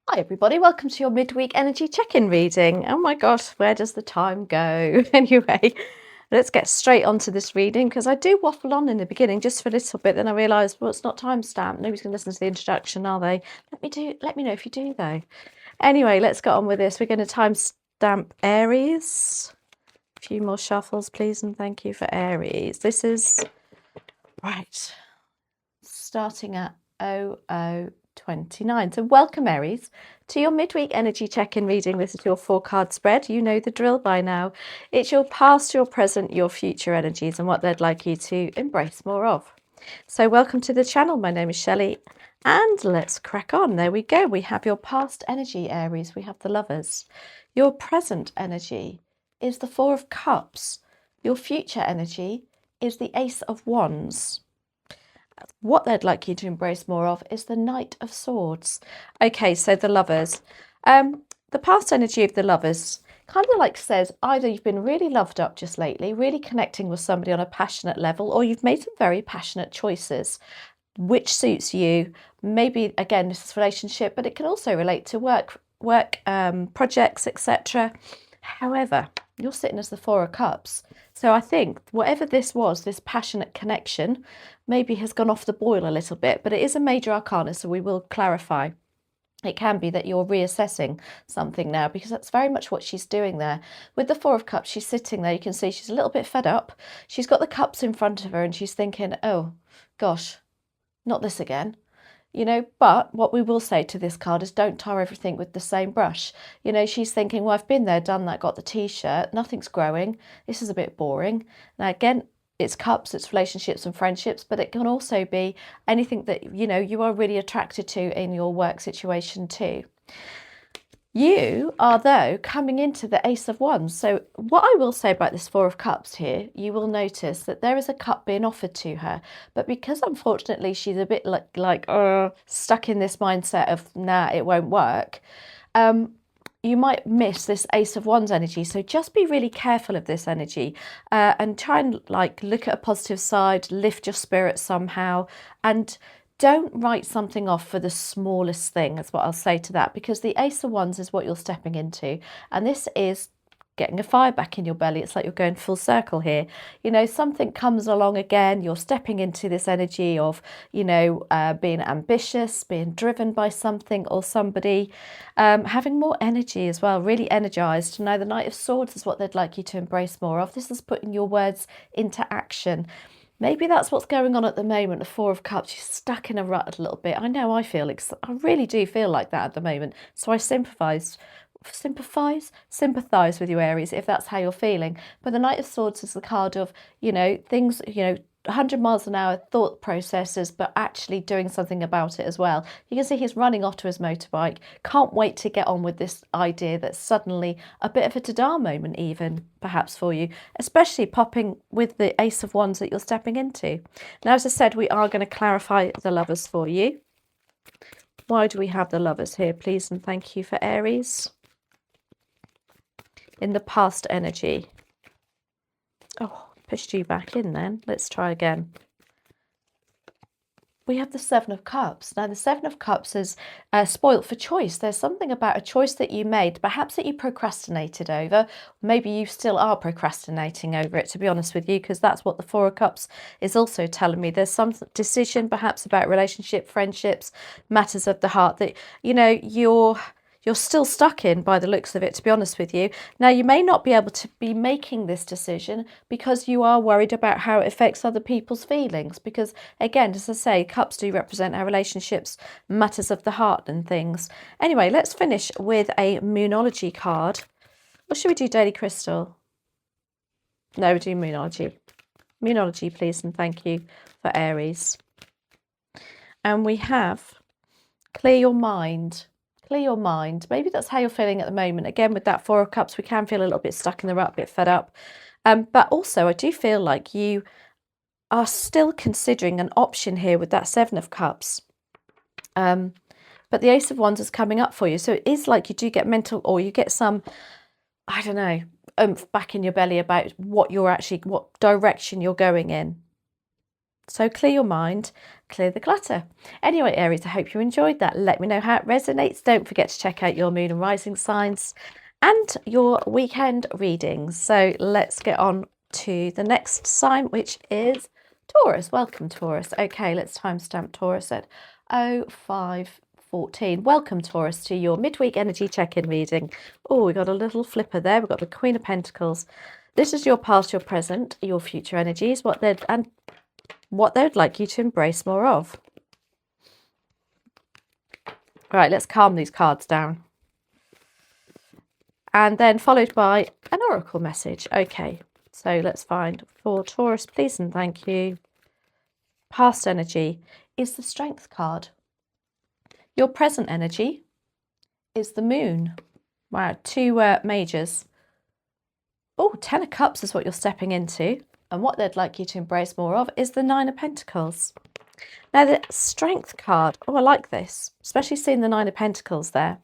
Hi everybody, welcome to your midweek energy check-in reading. Oh my gosh, where does the time go? Anyway, let's get straight onto this reading because I do waffle on in the beginning just for a little bit, then I realised, well, it's not time stamped. Nobody's going to listen to the introduction, are they? Let me know if you do though. Anyway, let's get on with this. We're going to time stamp Aries. A few more shuffles, please, and thank you for Aries. This is right, starting at 0029. So welcome Aries to your midweek energy check-in reading. This is your 4-card spread. You know the drill by now. It's your past, your present, your future energies and what they'd like you to embrace more of. So welcome to the channel. My name is Shelley and let's crack on. There we go. We have your past energy, Aries. We have the Lovers. Your present energy is the 4 of Cups. Your future energy is the Ace of Wands. What they'd like you to embrace more of is the Knight of Swords. Okay, so the Lovers. The past energy of the Lovers kind of like says either you've been really loved up just lately, really connecting with somebody on a passionate level, or you've made some very passionate choices, which suits you. Maybe, again, this is relationship, but it can also relate to work projects, etc. However, you're sitting as the 4 of Cups. So I think whatever this was, this passionate connection, maybe has gone off the boil a little bit, but it is a major arcana, so we will clarify. It can be that you're reassessing something now because that's very much what she's doing there. With the 4 of Cups, she's sitting there. You can see she's a little bit fed up. She's got the cups in front of her and she's thinking, oh, gosh, not this again. You know, but what we will say to this card is don't tar everything with the same brush. You know, she's thinking, well, I've been there, done that, got the t-shirt, nothing's growing. This is a bit boring. Now, again, it's cups, it's relationships and friendships, but it can also be anything that, you know, you are really attracted to in your work situation too. You are, though, coming into the Ace of Wands. So what I will say about this 4 of Cups here, you will notice that there is a cup being offered to her. But because, unfortunately, she's a bit like stuck in this mindset of, nah, it won't work, you might miss this Ace of Wands energy. So just be really careful of this energy and try and like look at a positive side, lift your spirit somehow, and don't write something off for the smallest thing. That's what I'll say to that, because the Ace of Wands is what you're stepping into. And this is getting a fire back in your belly. It's like you're going full circle here. You know, something comes along again. You're stepping into this energy of, you know, being ambitious, being driven by something or somebody, having more energy as well, really energized. Now, the Knight of Swords is what they'd like you to embrace more of. This is putting your words into action. Maybe that's what's going on at the moment. The 4 of Cups, you're stuck in a rut a little bit. I know I really do feel like that at the moment. So I sympathise with you, Aries, if that's how you're feeling. But the Knight of Swords is the card of, you know, things, you know, 100 miles an hour thought processes, but actually doing something about it as well. You can see he's running off to his motorbike. Can't wait to get on with this idea that's suddenly a bit of a ta-da moment even, perhaps for you, especially popping with the Ace of Wands that you're stepping into. Now, as I said, we are going to clarify the Lovers for you. Why do we have the Lovers here, please? And thank you for Aries. In the past energy. Oh, pushed you back in then. Let's try again. We have the 7 of Cups. Now, the 7 of Cups is spoilt for choice. There's something about a choice that you made, perhaps that you procrastinated over. Maybe you still are procrastinating over it, to be honest with you, because that's what the 4 of Cups is also telling me. There's some decision, perhaps about relationship, friendships, matters of the heart that, you know, you're still stuck in by the looks of it, to be honest with you. Now, you may not be able to be making this decision because you are worried about how it affects other people's feelings. Because, again, as I say, cups do represent our relationships, matters of the heart and things. Anyway, let's finish with a Moonology card. Or should we do Daily Crystal? No, we do Moonology. Moonology, please, and thank you for Aries. And we have Clear Your Mind. Clear your mind. Maybe that's how you're feeling at the moment. Again, with that 4 of Cups, we can feel a little bit stuck in the rut, a bit fed up. But also, I do feel like you are still considering an option here with that 7 of Cups. But the Ace of Wands is coming up for you. So it is like you do get mental, or you get some, I don't know, oomph back in your belly about what direction you're going in. So clear your mind, clear the clutter. Anyway, Aries, I hope you enjoyed that. Let me know how it resonates. Don't forget to check out your moon and rising signs and your weekend readings. So let's get on to the next sign, which is Taurus. Welcome, Taurus. Okay, let's timestamp Taurus at 05:14. Welcome, Taurus, to your midweek energy check-in reading. Oh, we got a little flipper there. We've got the Queen of Pentacles. This is your past, your present, your future energies, what they'd like you to embrace more of. Right, let's calm these cards down. And then followed by an oracle message. Okay, so let's find for Taurus, please and thank you. Past energy is the Strength card. Your present energy is the Moon. Wow, two majors. Oh, 10 of Cups is what you're stepping into. And what they'd like you to embrace more of is the Nine of Pentacles. Now, the Strength card, oh, I like this, especially seeing the Nine of Pentacles there.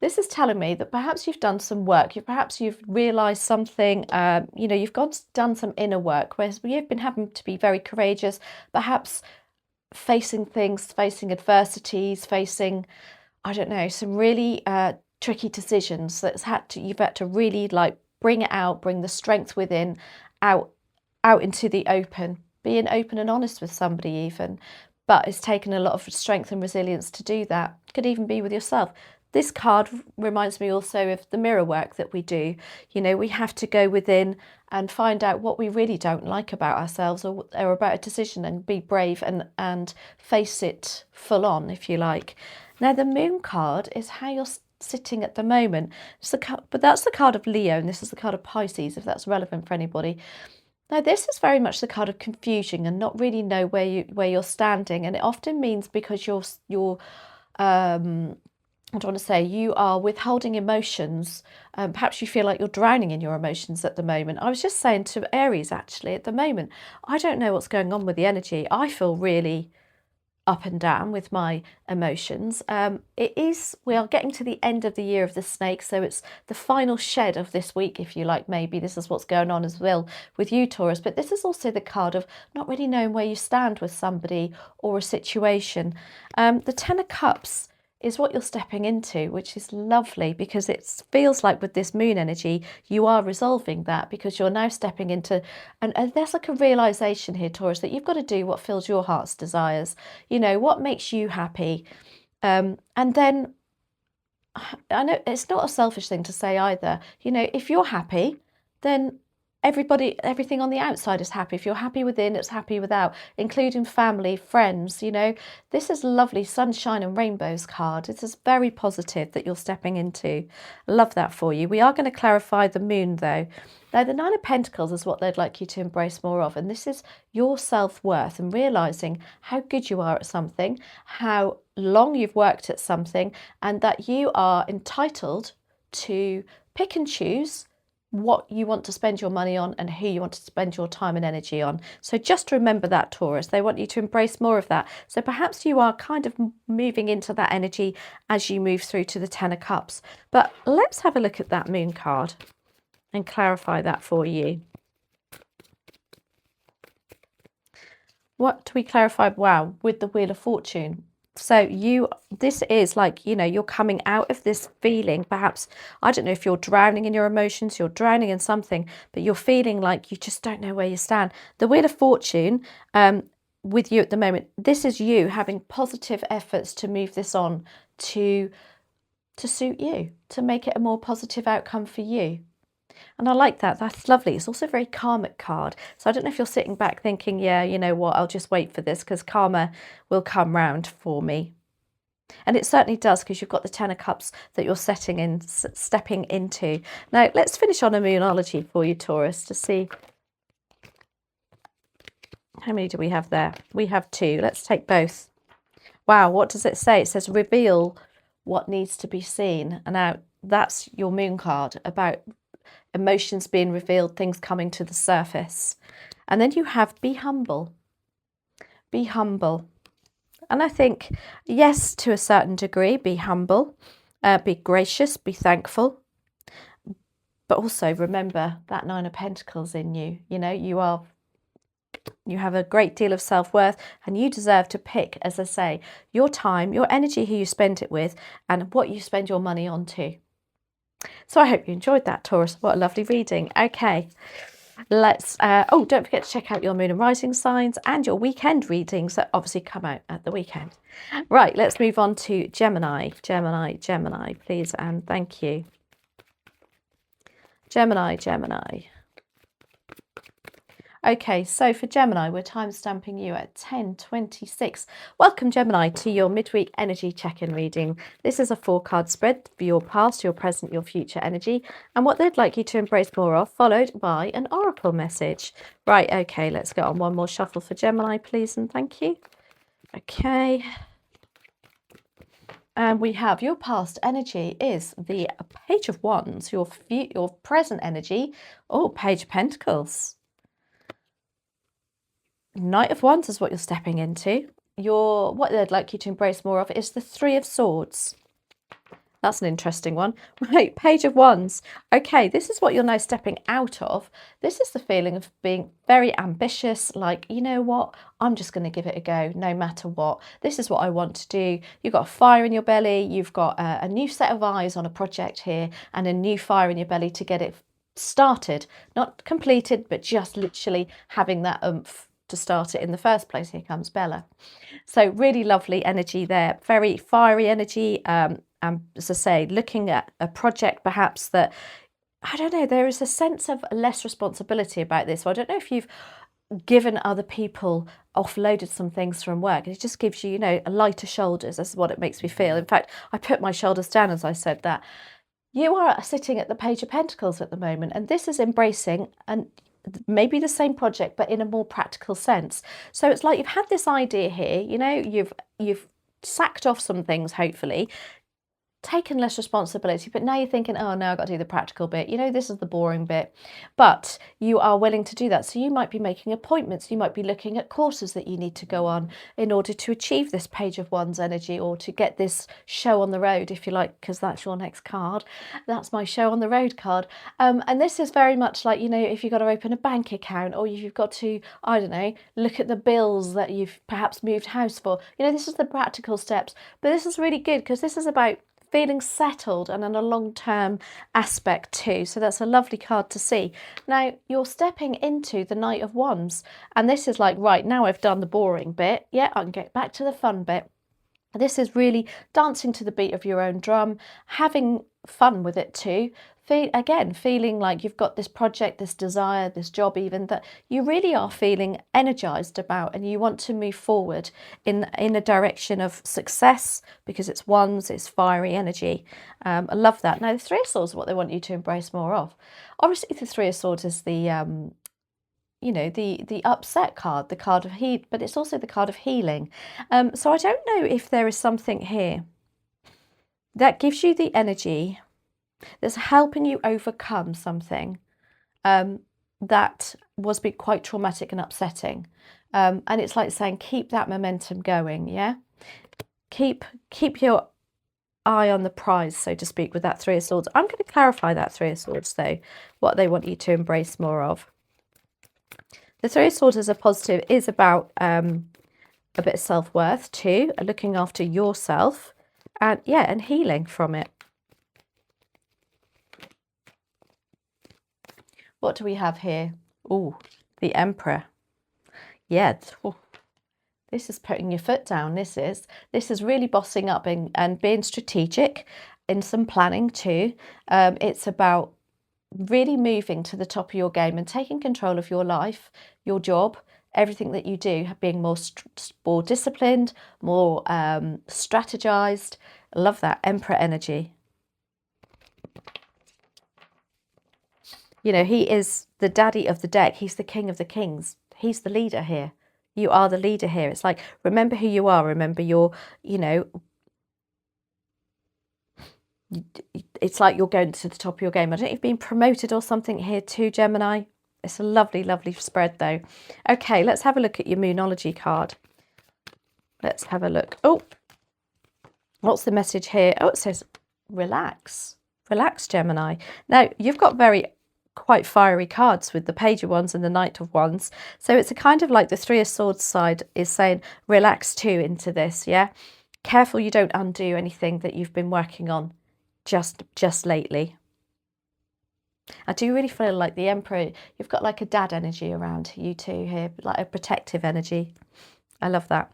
This is telling me that perhaps you've done some work. Perhaps you've realised something, you've done some inner work, where you've been having to be very courageous, perhaps facing things, facing adversities, facing, I don't know, some really tricky decisions you've had to really like bring it out, bring the strength within out into the open, being open and honest with somebody even. But it's taken a lot of strength and resilience to do that. Could even be with yourself. This card reminds me also of the mirror work that we do. You know, we have to go within and find out what we really don't like about ourselves or about a decision and be brave and face it full on, if you like. Now, the Moon card is how you're sitting at the moment. But that's the card of Leo, and this is the card of Pisces, if that's relevant for anybody. Now, this is very much the card of confusion and not really know where you're standing, and it often means because you're I don't want to say you are withholding emotions. Perhaps you feel like you're drowning in your emotions at the moment. I was just saying to Aries, actually, at the moment, I don't know what's going on with the energy. I feel really up and down with my emotions. We are getting to the end of the year of the snake, so it's the final shed of this week, if you like. Maybe this is what's going on as well with you, Taurus, but this is also the card of not really knowing where you stand with somebody or a situation. The Ten of Cups is what you're stepping into, which is lovely because it feels like with this moon energy, you are resolving that because you're now stepping into, and there's like a realization here, Taurus, that you've got to do what fills your heart's desires, you know, what makes you happy. And then I know it's not a selfish thing to say either, you know, if you're happy, then everything on the outside is happy. If you're happy within, it's happy without, including family, friends, you know. This is lovely sunshine and rainbows card. It is very positive that you're stepping into. Love that for you. We are going to clarify the moon though. Now, the Nine of Pentacles is what they'd like you to embrace more of, and this is your self-worth and realising how good you are at something, how long you've worked at something, and that you are entitled to pick and choose what you want to spend your money on and who you want to spend your time and energy on. So just remember that, Taurus. They want you to embrace more of that. So perhaps you are kind of moving into that energy as you move through to the Ten of Cups. But let's have a look at that moon card and clarify that for you. What do we clarify? Wow, with the Wheel of Fortune. So this is like, you know, you're coming out of this feeling, perhaps, I don't know if you're drowning in your emotions, you're drowning in something, but you're feeling like you just don't know where you stand. The Wheel of Fortune with you at the moment, this is you having positive efforts to move this on to suit you, to make it a more positive outcome for you. And I like that. That's lovely. It's also a very karmic card. So I don't know if you're sitting back thinking, yeah, you know what, I'll just wait for this because karma will come round for me. And it certainly does because you've got the Ten of Cups that you're stepping into. Now, let's finish on a moonology for you, Taurus, to see how many do we have there. We have 2. Let's take both. Wow, what does it say? It says reveal what needs to be seen. And now that's your moon card about emotions being revealed, things coming to the surface. And then you have be humble. Be humble. And I think, yes, to a certain degree, be humble, be gracious, be thankful. But also remember that Nine of Pentacles in you. You know, you are You have a great deal of self-worth, and you deserve to pick, as I say, your time, your energy, who you spend it with, and what you spend your money on too. So I hope you enjoyed that, Taurus. What a lovely reading. Okay, let's, oh, don't forget to check out your moon and rising signs and your weekend readings that obviously come out at the weekend. Right, let's move on to Gemini. Gemini, please and thank you. Gemini. Okay, so for Gemini, we're time stamping you at 10:26. Welcome, Gemini, to your midweek energy check-in reading. This is a 4-card spread for your past, your present, your future energy, and what they'd like you to embrace more of, followed by an oracle message. Right, okay, let's go on one more shuffle for Gemini, please, and thank you. Okay. And we have your past energy is the Page of Wands, your present energy, Page of Pentacles. Knight of Wands is what you're stepping into. What they'd like you to embrace more of is the Three of Swords. That's an interesting one. Right, Page of Wands. Okay, this is what you're now stepping out of. This is the feeling of being very ambitious, like, you know what, I'm just going to give it a go no matter what. This is what I want to do. You've got a fire in your belly. You've got a new set of eyes on a project here and a new fire in your belly to get it started. Not completed, but just literally having that oomph to start it in the first place. Here comes Bella. So really lovely energy there, very fiery energy. And as I say, looking at a project perhaps that, I don't know, there is a sense of less responsibility about this. So I don't know if you've given other people, offloaded some things from work. It just gives you, a lighter shoulders. That's what it makes me feel. In fact, I put my shoulders down as I said that. You are sitting at the Page of Pentacles at the moment, and this is embracing and maybe the same project but in a more practical sense. So it's like you've had this idea here, you've sacked off some things, hopefully taken less responsibility, but now you're thinking, oh, now I've got to do the practical bit. This is the boring bit, but you are willing to do that. So you might be making appointments. You might be looking at courses that you need to go on in order to achieve this Page of Wands energy, or to get this show on the road, if you like, because that's your next card. That's my show on the road card. And this is very much like, if you've got to open a bank account, or you've got to, I don't know, look at the bills that you've perhaps moved house for. This is the practical steps, but this is really good because this is about feeling settled and in a long-term aspect too. So that's a lovely card to see. Now you're stepping into the Knight of Wands, and this is like, right, now I've done the boring bit. Yeah, I can get back to the fun bit. This is really dancing to the beat of your own drum, having fun with it too. Feeling like you've got this project, this desire, this job even, that you really are feeling energized about, and you want to move forward in a direction of success, because it's Wands, it's fiery energy. I love that. Now the Three of Swords is what they want you to embrace more of. Obviously the Three of Swords is the the upset card, the card of heat, but it's also the card of healing. So I don't know if there is something here that gives you the energy that's helping you overcome something that was quite traumatic and upsetting. And it's like saying, keep that momentum going, yeah? Keep your eye on the prize, so to speak, with that Three of Swords. I'm going to clarify that Three of Swords, though, what they want you to embrace more of. The Three of Swords as a positive is about a bit of self-worth too, looking after yourself, and and healing from it. What do we have here? Oh, the Emperor. Yeah, this is putting your foot down. This is really bossing up and being strategic in some planning too. It's about really moving to the top of your game and taking control of your life, your job, everything that you do, being more disciplined, more strategized. I love that Emperor energy. He is the daddy of the deck. He's the king of the kings. He's the leader here. You are the leader here. It's like, remember who you are. Remember your, it's like you're going to the top of your game. I don't know if you've been promoted or something here too, Gemini. It's a lovely, lovely spread though. Okay, let's have a look at your Moonology card. Let's have a look. Oh, what's the message here? Oh, it says relax. Relax, Gemini. Now, you've got very quite fiery cards with the Page of Wands and the Knight of Wands. So it's a kind of like the Three of Swords side is saying, relax too into this, yeah? Careful you don't undo anything that you've been working on just lately. I do really feel like the Emperor, you've got like a dad energy around you too here, like a protective energy. I love that.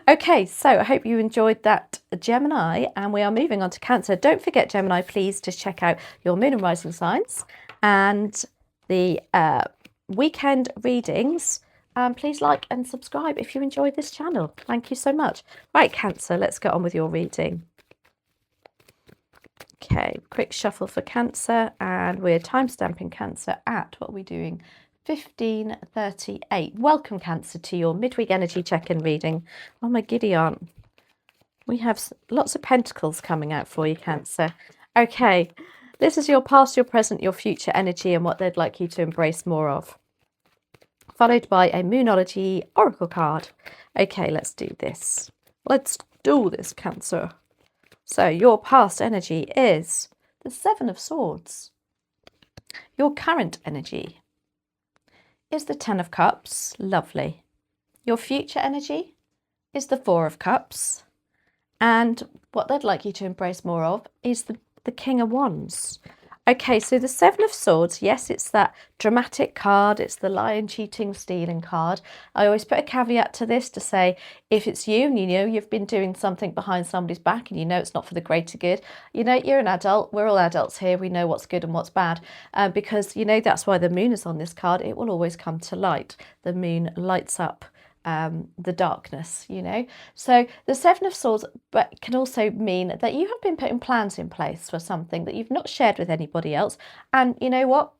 Okay, so I hope you enjoyed that, Gemini, and we are moving on to Cancer. Don't forget, Gemini, please, to check out your moon and rising signs and the weekend readings. Please like and subscribe if you enjoyed this channel. Thank you so much. Right, Cancer, let's get on with your reading. Okay, quick shuffle for Cancer, and we're time stamping Cancer at, what are we doing? 15:38. Welcome, Cancer, to your midweek energy check-in reading. Oh my giddy aunt. We have lots of pentacles coming out for you, Cancer. Okay, this is your past, your present, your future energy and what they'd like you to embrace more of. Followed by a Moonology Oracle card. Okay, let's do this. Let's do this, Cancer. So your past energy is the Seven of Swords. Your current energy is the Ten of Cups. Lovely. Your future energy is the Four of Cups. And what they'd like you to embrace more of is the King of Wands. Okay, so the Seven of Swords, yes, it's that dramatic card. It's the lying, cheating, stealing card. I always put a caveat to this to say, if it's you and you know you've been doing something behind somebody's back and you know it's not for the greater good, you know, you're an adult. We're all adults here. We know what's good and what's bad because, you know, that's why the moon is on this card. It will always come to light. The moon lights up the darkness, you know. So the Seven of Swords can also mean that you have been putting plans in place for something that you've not shared with anybody else. And you know what?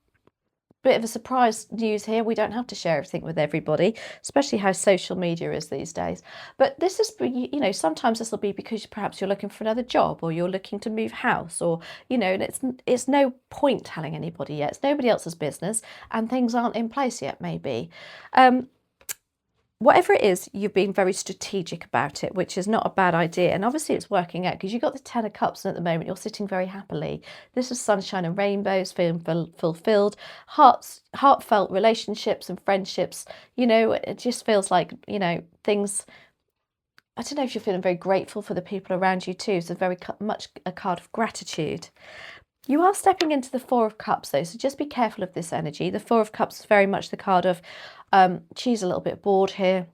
Bit of a surprise news here. We don't have to share everything with everybody, especially how social media is these days. But this is, you know, sometimes this will be because perhaps you're looking for another job or you're looking to move house or, you know, and it's no point telling anybody yet. It's nobody else's business and things aren't in place yet, maybe. Whatever it is, you've been very strategic about it, which is not a bad idea. And obviously it's working out because you've got the Ten of Cups and at the moment you're sitting very happily. This is sunshine and rainbows, feeling fulfilled, heartfelt relationships and friendships. You know, it just feels like, you know, things, I don't know if you're feeling very grateful for the people around you too. So very much a card of gratitude. You are stepping into the Four of Cups though, so just be careful of this energy. The Four of Cups is very much the card of she's a little bit bored here.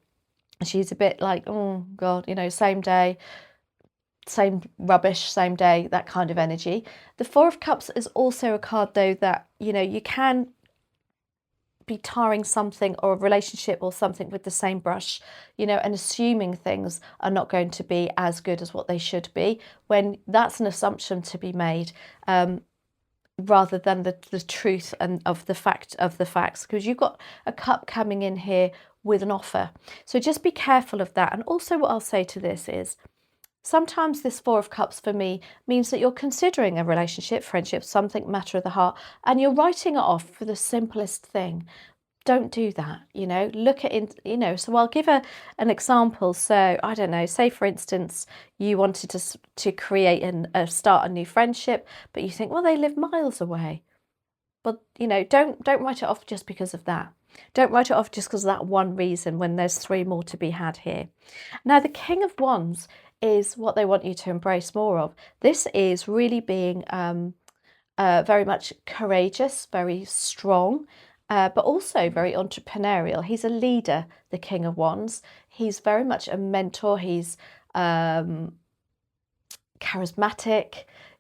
She's a bit like, oh God, you know, same day, same rubbish, same day, that kind of energy. The Four of Cups is also a card though that, you know, you can be tarring something or a relationship or something with the same brush, you know, and assuming things are not going to be as good as what they should be, when that's an assumption to be made, rather than the truth and of the facts, because you've got a cup coming in here with an offer. So just be careful of that. And also what I'll say to this is, sometimes this Four of Cups for me means that you're considering a relationship, friendship, something matter of the heart, and you're writing it off for the simplest thing. Don't do that, you know, look at it, you know. So I'll give an example. So I don't know, say for instance, you wanted to create and start a new friendship, but you think, well, they live miles away. But, you know, don't write it off just because of that. Don't write it off just because of that one reason when there's three more to be had here. Now, the King of Wands is what they want you to embrace more of. This is really being very much courageous, very strong, but also very entrepreneurial. He's a leader, the King of Wands. He's very much a mentor. He's charismatic.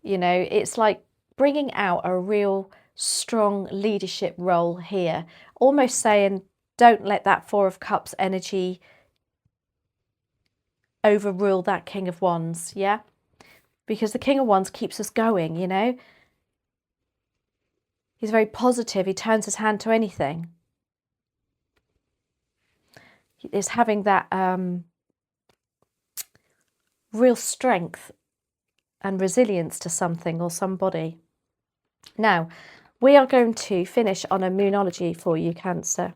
You know, it's like bringing out a real strong leadership role here, almost saying, don't let that Four of Cups energy overrule that King of Wands, yeah? Because the King of Wands keeps us going, you know? He's very positive. He turns his hand to anything. He is having that real strength and resilience to something or somebody. Now, we are going to finish on a Moonology for you, Cancer.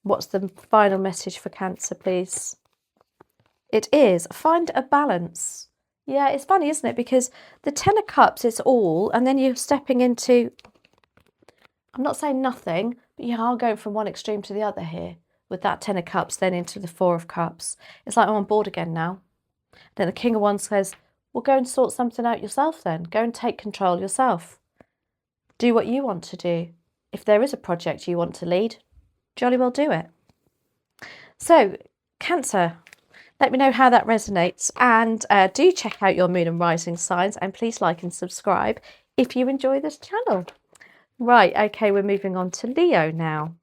What's the final message for Cancer, please? It is, find a balance. Yeah, it's funny, isn't it? Because the Ten of Cups is all, and then you're stepping into, I'm not saying nothing, but you are going from one extreme to the other here with that Ten of Cups, then into the Four of Cups. It's like, I'm on board again now. Then the King of Wands says, well, go and sort something out yourself then. Go and take control yourself. Do what you want to do. If there is a project you want to lead, jolly well do it. So, Cancer, let me know how that resonates, and do check out your moon and rising signs, and please like and subscribe if you enjoy this channel. Right, okay, we're moving on to Leo now.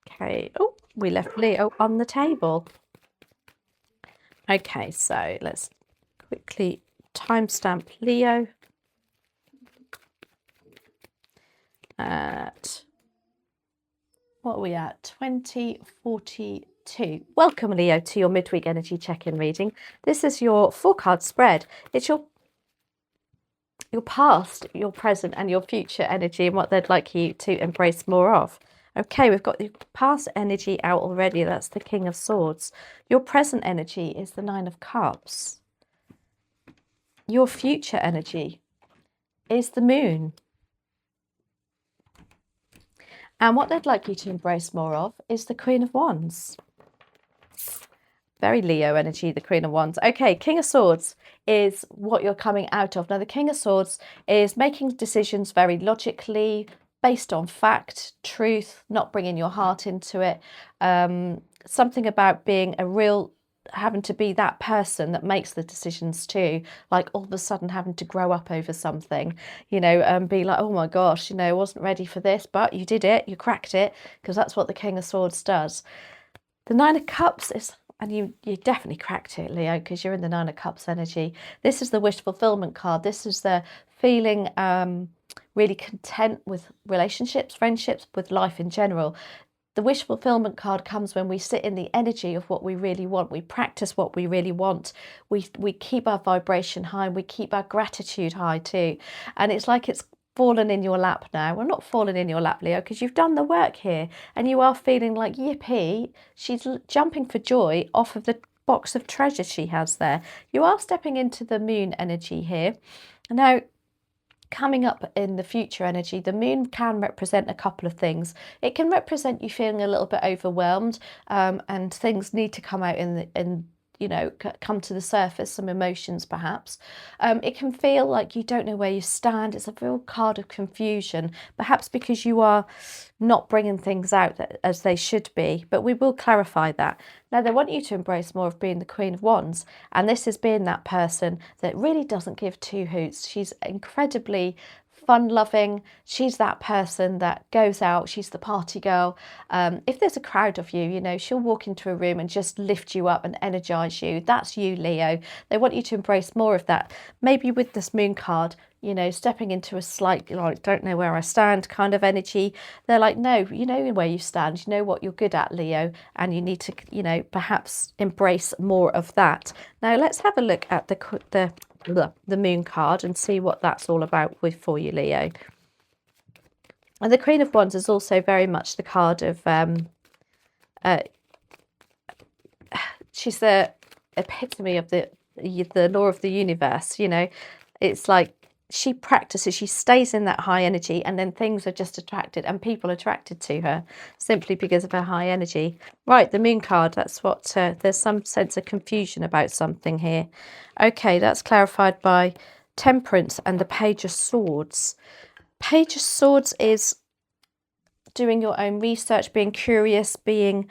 Okay, oh, we left Leo on the table. Okay, so let's quickly timestamp Leo at, what are we at, 2042. Welcome, Leo, to your midweek energy check-in reading. This is your 4-card spread. It's your past, your present, and your future energy, and what they'd like you to embrace more of. Okay, we've got the past energy out already. That's the King of Swords. Your present energy is the Nine of Cups. Your future energy is the Moon. And what they'd like you to embrace more of is the Queen of Wands. Very Leo energy, the Queen of Wands. Okay, King of Swords is what you're coming out of. Now, the King of Swords is making decisions very logically, based on fact, truth, not bringing your heart into it. Something about being having to be that person that makes the decisions too, like all of a sudden having to grow up over something, you know, and be like, oh my gosh, you know, I wasn't ready for this, but you did it, you cracked it, because that's what the King of Swords does. The Nine of Cups is, and you definitely cracked it, Leo, because you're in the Nine of Cups energy. This is the wish fulfillment card. This is the feeling really content with relationships, friendships, with life in general. The wish fulfillment card comes when we sit in the energy of what we really want. We practice what we really want. We keep our vibration high, and we keep our gratitude high too. And it's like it's fallen in your lap now. Well, not fallen in your lap, Leo, because you've done the work here, and you are feeling like, yippee, she's jumping for joy off of the box of treasure she has there. You are stepping into the Moon energy here. Now, coming up in the future energy, the Moon can represent a couple of things. It can represent you feeling a little bit overwhelmed, and things need to come out come to the surface, some emotions perhaps. It can feel like you don't know where you stand. It's a real card of confusion, perhaps because you are not bringing things out as they should be, but we will clarify that. Now, they want you to embrace more of being the Queen of Wands, and this is being that person that really doesn't give two hoots. She's incredibly fun-loving. She's that person that goes out. She's the party girl. If there's a crowd of you, you know, she'll walk into a room and just lift you up and energize you. That's you, Leo. They want you to embrace more of that. Maybe with this Moon card, you know, stepping into a slight, like, don't know where I stand kind of energy. They're like, no, you know where you stand. You know what you're good at, Leo, and you need to, you know, perhaps embrace more of that. Now, let's have a look at the Moon card and see what that's all about for you, Leo. And the Queen of Wands is also very much the card of she's the epitome of the law of the universe. You know, it's like she practices, she stays in that high energy, and then things are just attracted, and people attracted to her simply because of her high energy. Right, the Moon card, that's what, there's some sense of confusion about something here. Okay, that's clarified by Temperance and the Page of Swords. Page of Swords is doing your own research, being curious, getting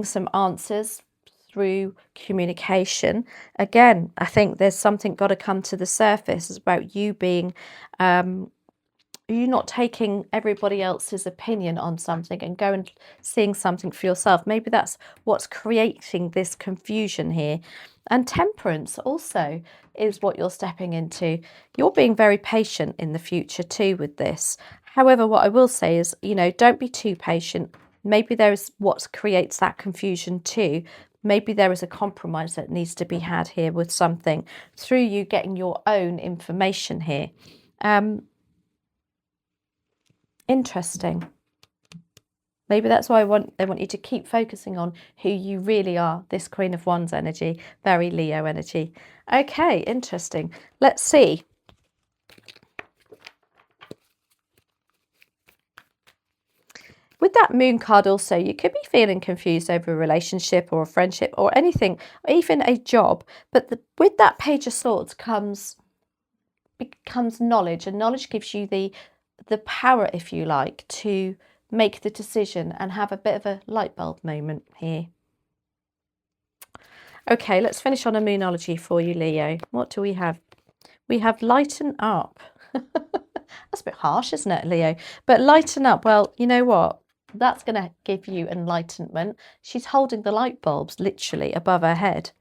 some answers through communication. Again, I think there's something got to come to the surface. It's about you being, you not taking everybody else's opinion on something and go and seeing something for yourself. Maybe that's what's creating this confusion here. And Temperance also is what you're stepping into. You're being very patient in the future too with this. However, what I will say is, you know, don't be too patient. Maybe there is what creates that confusion too. Maybe there is a compromise that needs to be had here with something through you getting your own information here. Interesting. Maybe that's why they want you to keep focusing on who you really are, this Queen of Wands energy, very Leo energy. Okay, interesting. Let's see. With that moon card also, you could be feeling confused over a relationship or a friendship or anything, or even a job. But with that Page of Swords becomes knowledge, and knowledge gives you the power, if you like, to make the decision and have a bit of a light bulb moment here. Okay, let's finish on a moonology for you, Leo. What do we have? We have lighten up. That's a bit harsh, isn't it, Leo? But lighten up, well, you know what? That's going to give you enlightenment. She's holding the light bulbs literally above her head.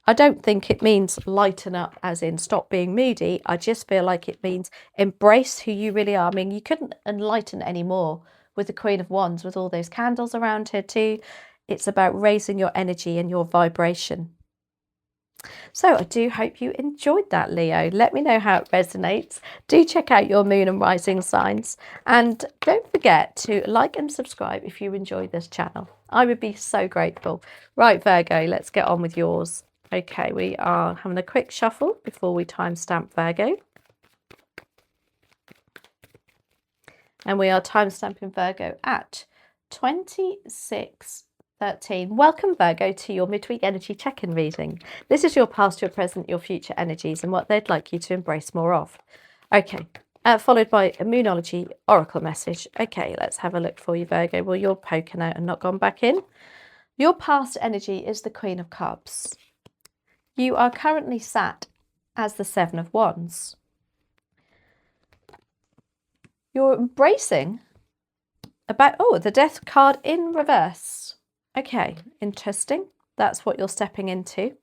I don't think it means lighten up as in stop being moody. I just feel like it means embrace who you really are. I mean, you couldn't enlighten anymore with the Queen of Wands, with all those candles around her too. It's about raising your energy and your vibration. So I do hope you enjoyed that, Leo. Let me know how it resonates. Do check out your moon and rising signs. And don't forget to like and subscribe if you enjoy this channel. I would be so grateful. Right, Virgo, let's get on with yours. Okay, we are having a quick shuffle before we timestamp Virgo. And we are timestamping Virgo at 26:13. Welcome, Virgo, to your midweek energy check-in reading. This is your past, your present, your future energies and what they'd like you to embrace more of. Okay, followed by a moonology oracle message. Okay, let's have a look for you, Virgo. Well, you're poking out and not gone back in. Your past energy is the Queen of Cups. You are currently sat as the Seven of Wands. You're embracing the Death card in reverse. Okay, interesting. That's what you're stepping into.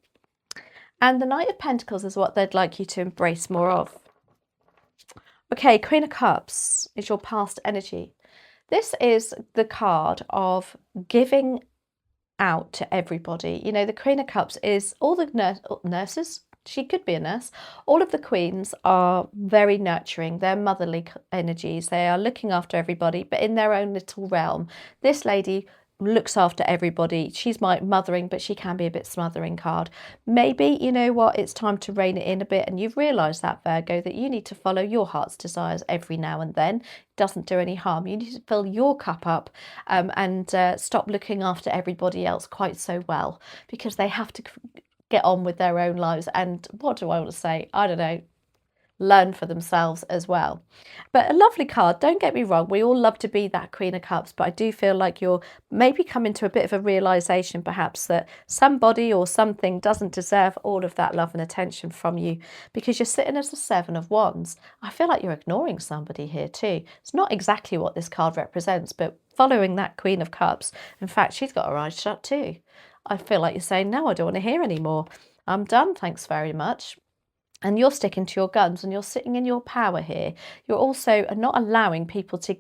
And the Knight of Pentacles is what they'd like you to embrace more of. Okay, Queen of Cups is your past energy. This is the card of giving out to everybody. You know, the Queen of Cups is all the nurses. She could be a nurse. All of the queens are very nurturing. They're motherly energies. They are looking after everybody, but in their own little realm. This lady looks after everybody. She's my mothering, but she can be a bit smothering card. Maybe, you know what, it's time to rein it in a bit, and you've realised that, Virgo, that you need to follow your heart's desires every now and then. It doesn't do any harm. You need to fill your cup up and stop looking after everybody else quite so well, because they have to get on with their own lives and, what do I want to say, I don't know, learn for themselves as well. But a lovely card, don't get me wrong, we all love to be that Queen of Cups, but I do feel like you're maybe coming to a bit of a realisation perhaps that somebody or something doesn't deserve all of that love and attention from you, because you're sitting as the Seven of Wands. I feel like you're ignoring somebody here too. It's not exactly what this card represents, but following that Queen of Cups, in fact, she's got her eyes shut too. I feel like you're saying, no, I don't want to hear anymore. I'm done, thanks very much. And you're sticking to your guns and you're sitting in your power here. You're also not allowing people to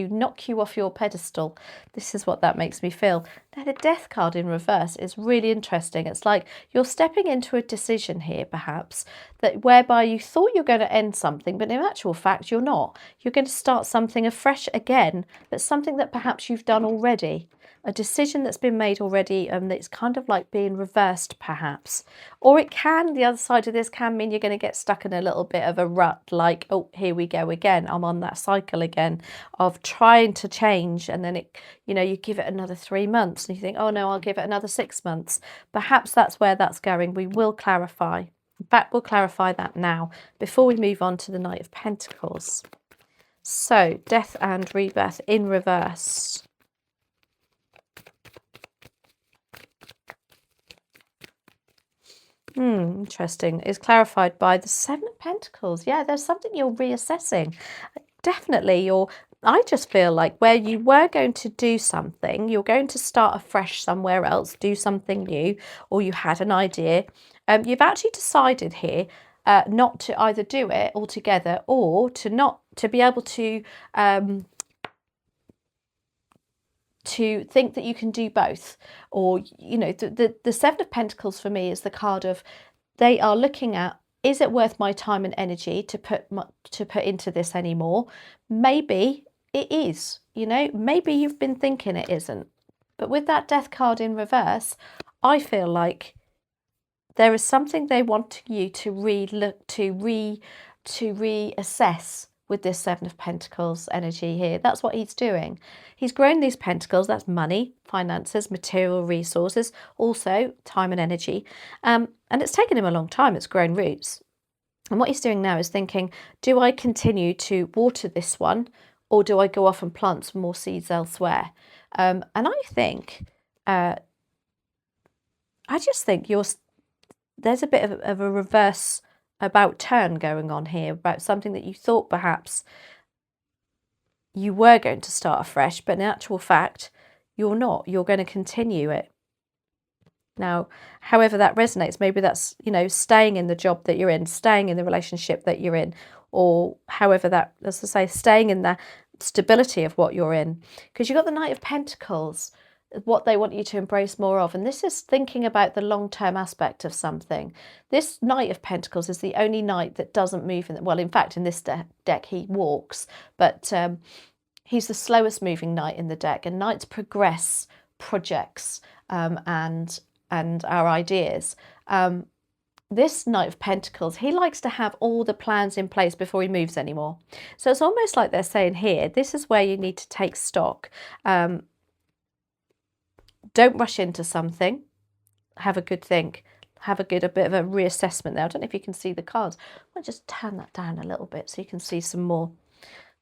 knock you off your pedestal. This is what that makes me feel. Now, the Death card in reverse is really interesting. It's like you're stepping into a decision here, perhaps, that whereby you thought you're going to end something, but in actual fact, you're not. You're going to start something afresh again, but something that perhaps you've done already. A decision that's been made already, that's kind of like being reversed perhaps. Or it can, the other side of this can mean you're going to get stuck in a little bit of a rut, like, oh, here we go again. I'm on that cycle again of trying to change, and then it, you give it another 3 months and you think, oh no, I'll give it another 6 months. Perhaps that's where that's going. We will clarify. In fact, we'll clarify that now before we move on to the Knight of Pentacles. So, Death and Rebirth in reverse. Interesting. It's clarified by the Seven of Pentacles. Yeah, there's something you're reassessing. Definitely, I just feel like where you were going to do something, you're going to start afresh somewhere else, do something new, or you had an idea. You've actually decided here not to either do it altogether or to be able to think that you can do both. Or, the Seven of Pentacles for me is the card of, they are looking at, is it worth my time and energy to put into this anymore? Maybe it is. you know, maybe you've been thinking it isn't. But with that death card in reverse, I feel like there is something they want you to reassess with this Seven of Pentacles energy here. That's what he's doing. He's grown these pentacles. That's money, finances, material resources, also time and energy. And it's taken him a long time. It's grown roots. And what he's doing now is thinking, do I continue to water this one, or do I go off and plant some more seeds elsewhere? And I think, I just think there's a bit of a reverse about turn going on here, about something that you thought perhaps you were going to start afresh, but in actual fact, you're not. You're going to continue it. Now, however that resonates, maybe that's, you know, staying in the job that you're in, staying in the relationship that you're in, or however that, as I say, staying in the stability of what you're in. Because you've got the Knight of Pentacles, what they want you to embrace more of. And this is thinking about the long-term aspect of something. This Knight of Pentacles is the only knight that doesn't move. Well, in fact, in this deck, he walks, but he's the slowest moving knight in the deck. And knights progress projects and our ideas. This Knight of Pentacles, he likes to have all the plans in place before he moves anymore. So it's almost like they're saying here, this is where you need to take stock. Don't rush into something. Have a good think. Have a bit of a reassessment there. I don't know if you can see the cards. I'll just turn that down a little bit so you can see some more.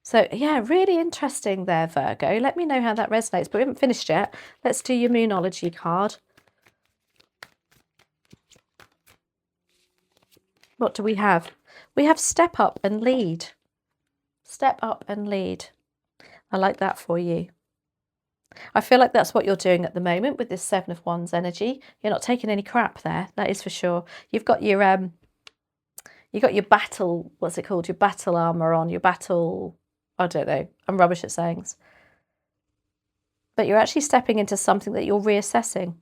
So yeah, really interesting there, Virgo. Let me know how that resonates, but we haven't finished yet. Let's do your Moonology card. What do we have? We have step up and lead. Step up and lead. I like that for you. I feel like that's what you're doing at the moment with this Seven of Wands energy. You're not taking any crap there, that is for sure. You've got your battle, what's it called? Your battle armor on, your battle, I don't know. I'm rubbish at sayings. But you're actually stepping into something that you're reassessing.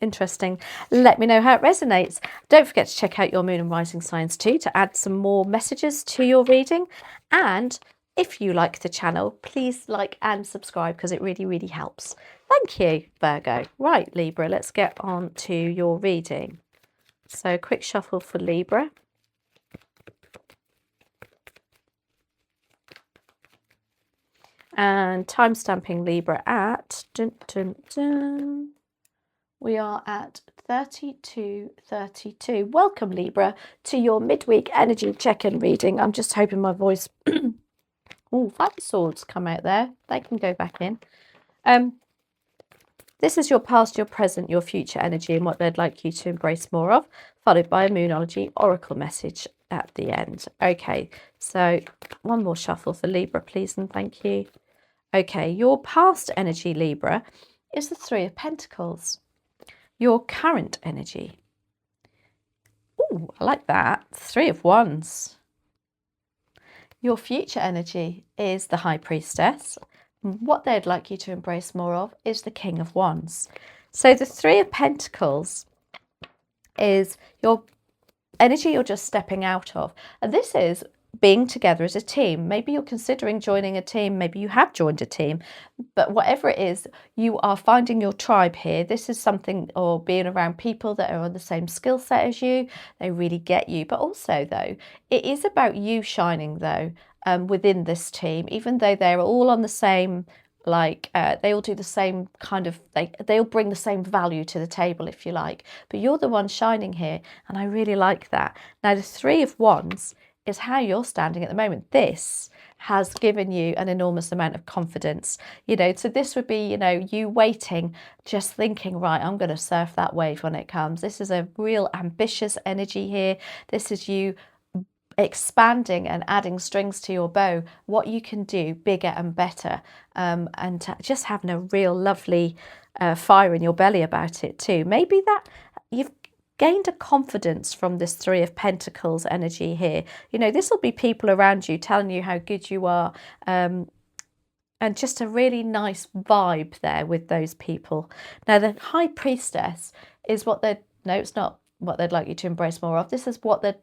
Interesting. Let me know how it resonates. Don't forget to check out your moon and rising signs too to add some more messages to your reading. And if you like the channel, please like and subscribe because it really, really helps. Thank you, Virgo. Right, Libra, let's get on to your reading. So quick shuffle for Libra. And time stamping Libra at, we are at 32:32. Welcome, Libra, to your midweek energy check-in reading. I'm just hoping my voice... Oh, 5 of Swords come out there. They can go back in. This is your past, your present, your future energy and what they'd like you to embrace more of, followed by a Moonology oracle message at the end. Okay, so one more shuffle for Libra, please, and thank you. Okay, your past energy, Libra, is the 3 of Pentacles. Your current energy. Oh, I like that. 3 of Wands. Your future energy is the High Priestess. What they'd like you to embrace more of is the King of Wands. So the 3 of Pentacles is your energy you're just stepping out of. And this is being together as a team. Maybe you're considering joining a team. Maybe you have joined a team. But whatever it is, you are finding your tribe here. This is something, or being around people that are on the same skill set as you. They really get you. But also, though, it is about you shining, though, within this team, even though they're all on the same, like, they all do the same kind of, they all bring the same value to the table, if you like. But you're the one shining here, and I really like that. Now, the 3 of Wands is how you're standing at the moment. This has given you an enormous amount of confidence, you know. So this would be, you know, you waiting, just thinking, right, I'm going to surf that wave when it comes. This is a real ambitious energy here. This is you expanding and adding strings to your bow, what you can do bigger and better, and just having a real lovely fire in your belly about it too. Maybe that you've gained a confidence from this 3 of Pentacles energy here. You know, this will be people around you telling you how good you are, and just a really nice vibe there with those people. Now, the High Priestess is what they're, no, it's not what they'd like you to embrace more of. This is what they're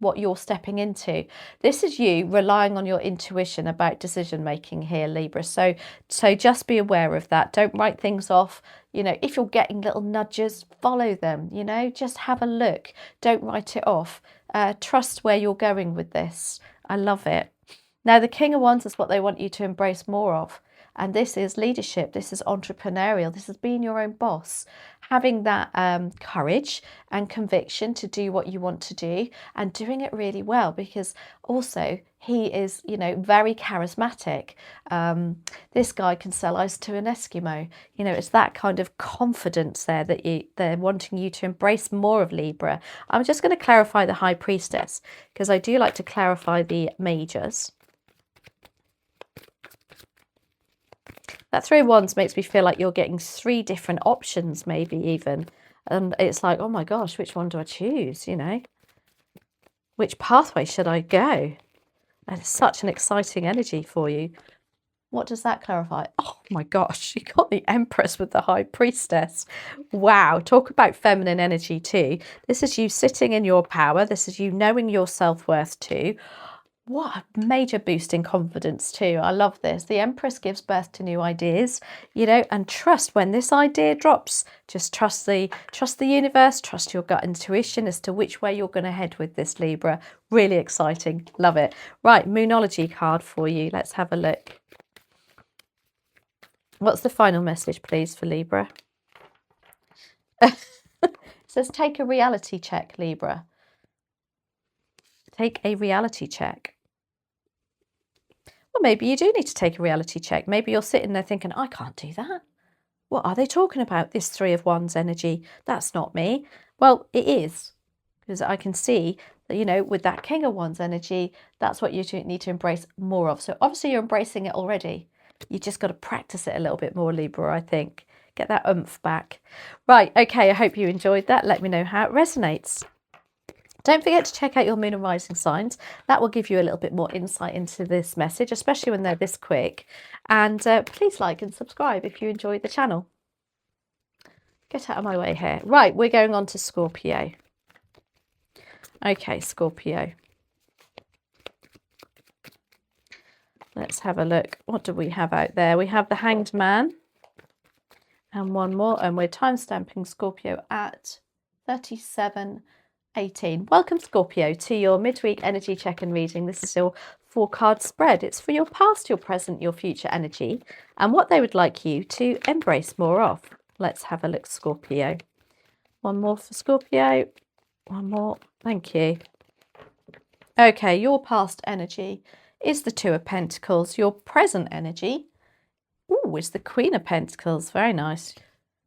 what you're stepping into. This is you relying on your intuition about decision making here, Libra. So just be aware of that. Don't write things off. You know, if you're getting little nudges, follow them. You know, just have a look. Don't write it off. Trust where you're going with this. I love it. Now, the King of Wands is what they want you to embrace more of. And this is leadership. This is entrepreneurial. This is being your own boss. Having that courage and conviction to do what you want to do and doing it really well, because also he is, you know, very charismatic. This guy can sell ice to an Eskimo. You know, it's that kind of confidence there that they're wanting you to embrace more of, Libra. I'm just going to clarify the High Priestess, because I do like to clarify the majors. That Three of Wands makes me feel like you're getting 3 different options, maybe even. And it's like, oh my gosh, which one do I choose, you know? Which pathway should I go? And it's such an exciting energy for you. What does that clarify? Oh my gosh, you got the Empress with the High Priestess. Wow, talk about feminine energy too. This is you sitting in your power. This is you knowing your self-worth too. What a major boost in confidence too. I love this. The Empress gives birth to new ideas, you know, and trust when this idea drops. Just trust the universe, trust your gut intuition as to which way you're going to head with this, Libra. Really exciting. Love it. Right, Moonology card for you. Let's have a look. What's the final message, please, for Libra? It says take a reality check, Libra. Take a reality check. Well, maybe you do need to take a reality check. Maybe you're sitting there thinking, I can't do that. What are they talking about? This Three of Wands energy. That's not me. Well, it is. Because I can see that, you know, with that King of Wands energy, that's what you need to embrace more of. So obviously you're embracing it already. You just got to practice it a little bit more, Libra, I think. Get that oomph back. Right, okay, I hope you enjoyed that. Let me know how it resonates. Don't forget to check out your moon and rising signs. That will give you a little bit more insight into this message, especially when they're this quick. And please like and subscribe if you enjoyed the channel. Get out of my way here. Right, we're going on to Scorpio. Okay, Scorpio. Let's have a look. What do we have out there? We have the Hanged Man. And one more. And we're timestamping Scorpio at 37:18. Welcome, Scorpio, to your midweek energy check-in reading. This is your 4-card spread. It's for your past, your present, your future energy, and what they would like you to embrace more of. Let's have a look, Scorpio. One more for Scorpio. One more. Thank you. Okay, your past energy is the Two of Pentacles. Your present energy, is the Queen of Pentacles. Very nice.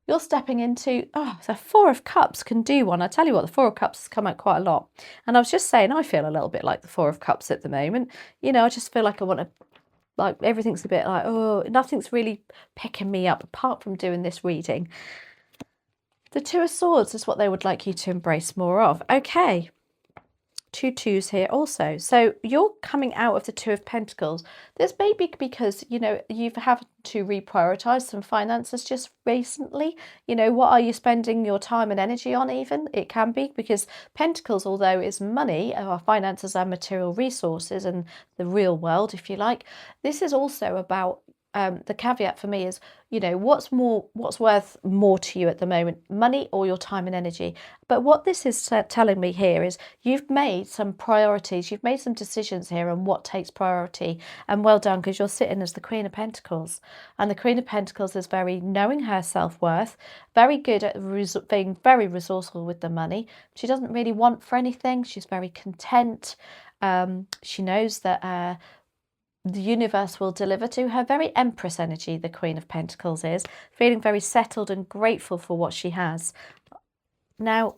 You're stepping into, the Four of Cups can do one. I tell you what, the Four of Cups has come out quite a lot. And I was just saying, I feel a little bit like the Four of Cups at the moment. You know, I just feel like I want to, like, everything's a bit like, nothing's really picking me up apart from doing this reading. The Two of Swords is what they would like you to embrace more of. Okay. 2 twos here also. So you're coming out of the Two of Pentacles. This may be because, you know, you've had to reprioritize some finances just recently. You know, what are you spending your time and energy on even? It can be because Pentacles, although is money, our finances are material resources and the real world, if you like. This is also about the caveat for me is, you know, what's worth more to you at the moment, money or your time and energy? But what this is telling me here is you've made some priorities, you've made some decisions here on what takes priority, and well done, because you're sitting as the Queen of Pentacles. And the Queen of Pentacles is very knowing her self-worth, very good at being very resourceful with the money. She doesn't really want for anything. She's very content. She knows that the universe will deliver to her. Very Empress energy, the Queen of Pentacles is, feeling very settled and grateful for what she has. Now,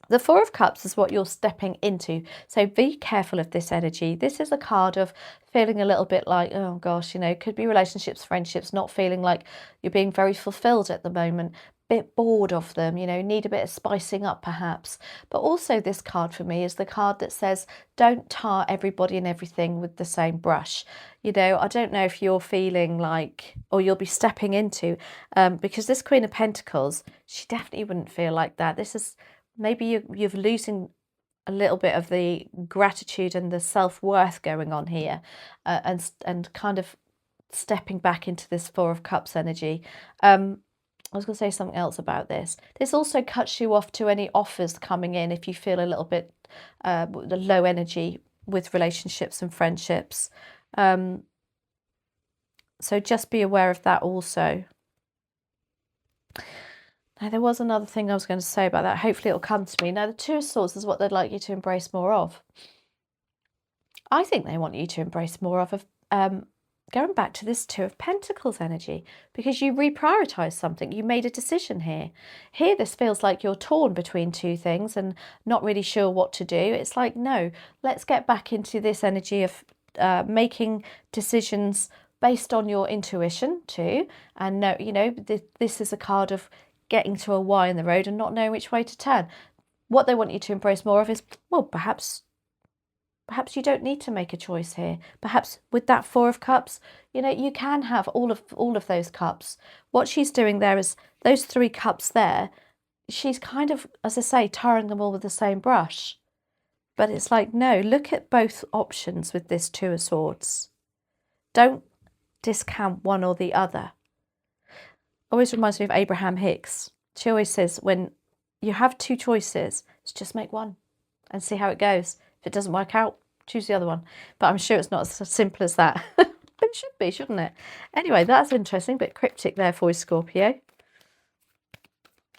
the Four of Cups is what you're stepping into. So be careful of this energy. This is a card of feeling a little bit like, oh gosh, you know, could be relationships, friendships, not feeling like you're being very fulfilled at the moment. Bit bored of them, you know, need a bit of spicing up perhaps. But also this card for me is the card that says don't tar everybody and everything with the same brush. You know, I don't know if you're feeling like, or you'll be stepping into, because this Queen of Pentacles, she definitely wouldn't feel like that. This is maybe you're losing a little bit of the gratitude and the self-worth going on here, and kind of stepping back into this Four of Cups energy. I was going to say something else about this. This also cuts you off to any offers coming in if you feel a little bit low energy with relationships and friendships. So just be aware of that also. Now, there was another thing I was going to say about that. Hopefully it'll come to me. Now, the Two of Swords is what they'd like you to embrace more of. I think they want you to embrace more of going back to this Two of Pentacles energy, because you reprioritise something. You made a decision here. Here, this feels like you're torn between two things and not really sure what to do. It's like, no, let's get back into this energy of making decisions based on your intuition too. And no, you know, this is a card of getting to a Y in the road and not knowing which way to turn. What they want you to embrace more of is, well, perhaps you don't need to make a choice here. Perhaps with that Four of Cups, you know, you can have all of those cups. What she's doing there is those three cups there, she's kind of, as I say, tarring them all with the same brush. But it's like, no, look at both options with this Two of Swords. Don't discount one or the other. Always reminds me of Abraham Hicks. She always says, when you have two choices, just make one and see how it goes. If it doesn't work out, choose the other one. But I'm sure it's not as simple as that. But it should be, shouldn't it? Anyway, that's interesting, bit cryptic there for you, Scorpio.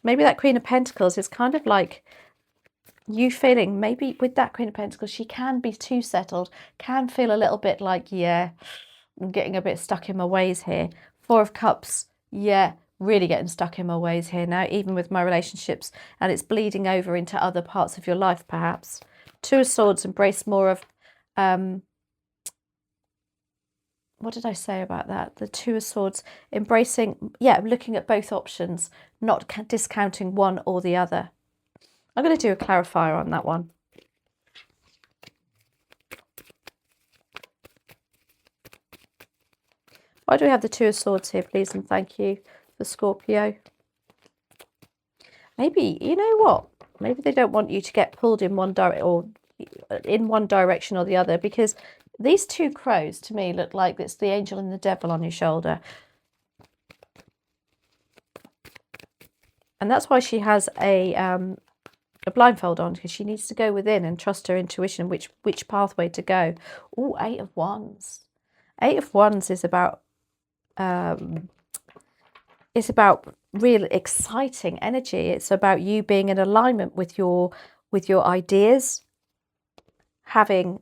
Maybe that Queen of Pentacles is kind of like you feeling, maybe with that Queen of Pentacles, she can be too settled, can feel a little bit like, yeah, I'm getting a bit stuck in my ways here. Four of Cups, yeah, really getting stuck in my ways here now, even with my relationships, and it's bleeding over into other parts of your life, perhaps. Two of Swords, embrace more of, what did I say about that? The Two of Swords, embracing, yeah, looking at both options, not discounting one or the other. I'm going to do a clarifier on that one. Why do we have the Two of Swords here, please, and thank you for Scorpio? Maybe, you know what? Maybe they don't want you to get pulled in one direction or the other, because these two crows to me look like it's the angel and the devil on your shoulder. And that's why she has a blindfold on, because she needs to go within and trust her intuition, which pathway to go. Oh, Eight of Wands. Eight of Wands is about it's about real exciting energy. It's about you being in alignment with your ideas, having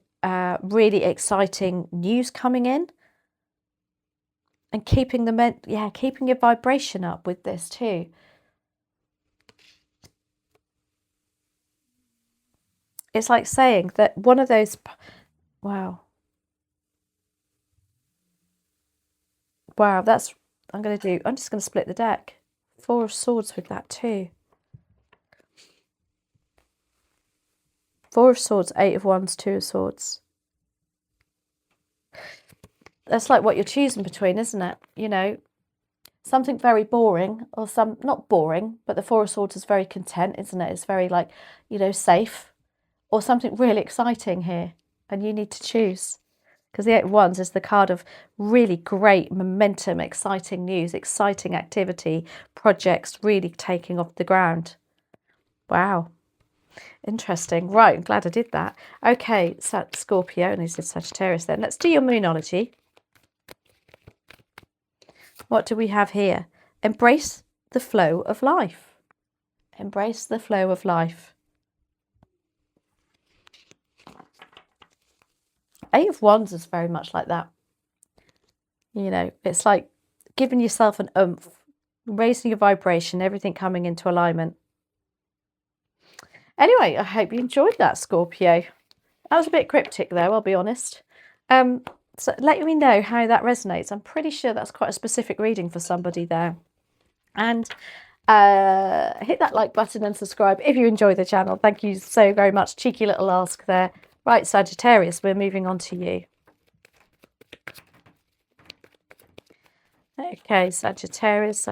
really exciting news coming in, and keeping your vibration up with this too. It's like saying that one of those, wow, that's, I'm just going to split the deck. Four of Swords with that too. Four of Swords, Eight of Wands, Two of Swords. That's like what you're choosing between, isn't it? You know, something very boring, or not boring, but the Four of Swords is very content, isn't it? It's very like, you know, safe, or something really exciting here, and you need to choose. Because the Eight of Wands is the card of really great momentum, exciting news, exciting activity, projects really taking off the ground. Wow. Interesting. Right, I'm glad I did that. Okay, Scorpio, and he said Sagittarius then. Let's do your Moonology. What do we have here? Embrace the flow of life. Embrace the flow of life. Eight of Wands is very much like that. You know, it's like giving yourself an oomph, raising your vibration, everything coming into alignment. Anyway, I hope you enjoyed that, Scorpio. That was a bit cryptic though, I'll be honest. So let me know how that resonates. I'm pretty sure that's quite a specific reading for somebody there. And hit that like button and subscribe if you enjoy the channel. Thank you so very much. Cheeky little ask there. Right, Sagittarius, we're moving on to you. Okay, Sagittarius.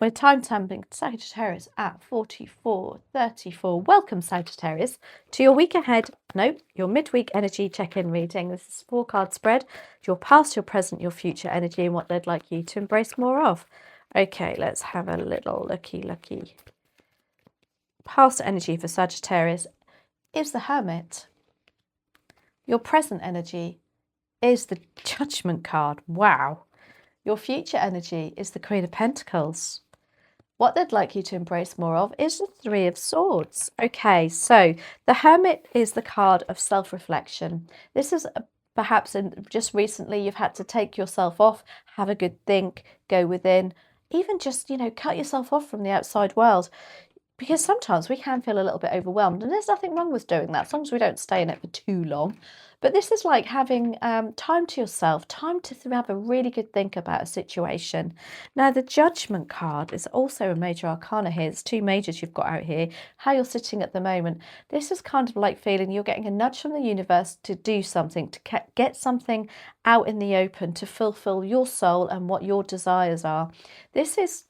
We're time stamping Sagittarius at 44:34. Welcome, Sagittarius, to your week ahead. No, your midweek energy check-in reading. This is a 4-card spread. Your past, your present, your future energy, and what they'd like you to embrace more of. Okay, let's have a little looky. Past energy for Sagittarius is the Hermit. Your present energy is the Judgment card. Wow. Your future energy is the Queen of Pentacles. What they'd like you to embrace more of is the Three of Swords. Okay, so the Hermit is the card of self-reflection. This is perhaps just recently you've had to take yourself off, have a good think, go within, even just, cut yourself off from the outside world. Because sometimes we can feel a little bit overwhelmed, and there's nothing wrong with doing that, as long as we don't stay in it for too long. But this is like having time to yourself, time to have a really good think about a situation. Now, the Judgment card is also a major arcana here. There's 2 majors you've got out here. How you're sitting at the moment. This is kind of like feeling you're getting a nudge from the universe to do something, to get something out in the open, to fulfill your soul and what your desires are. This is,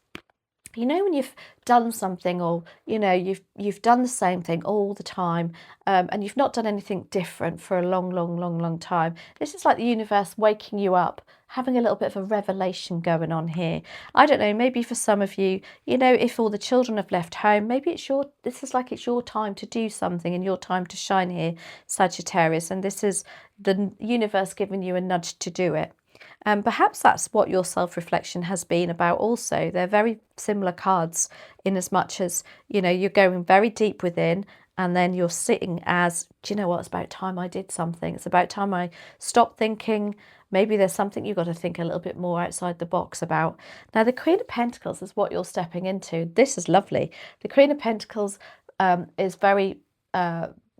when you've done something, or you've done the same thing all the time, and you've not done anything different for a long time. This is like the universe waking you up, having a little bit of a revelation going on here. I don't know, maybe for some of you, if all the children have left home, maybe it's your time to do something and your time to shine here, Sagittarius, and this is the universe giving you a nudge to do it. Perhaps that's what your self-reflection has been about also. They're very similar cards in as much as, you're going very deep within, and then you're sitting as, do you know what, it's about time I did something. It's about time I stopped thinking. Maybe there's something you've got to think a little bit more outside the box about. Now, the Queen of Pentacles is what you're stepping into. This is lovely. The Queen of Pentacles is very,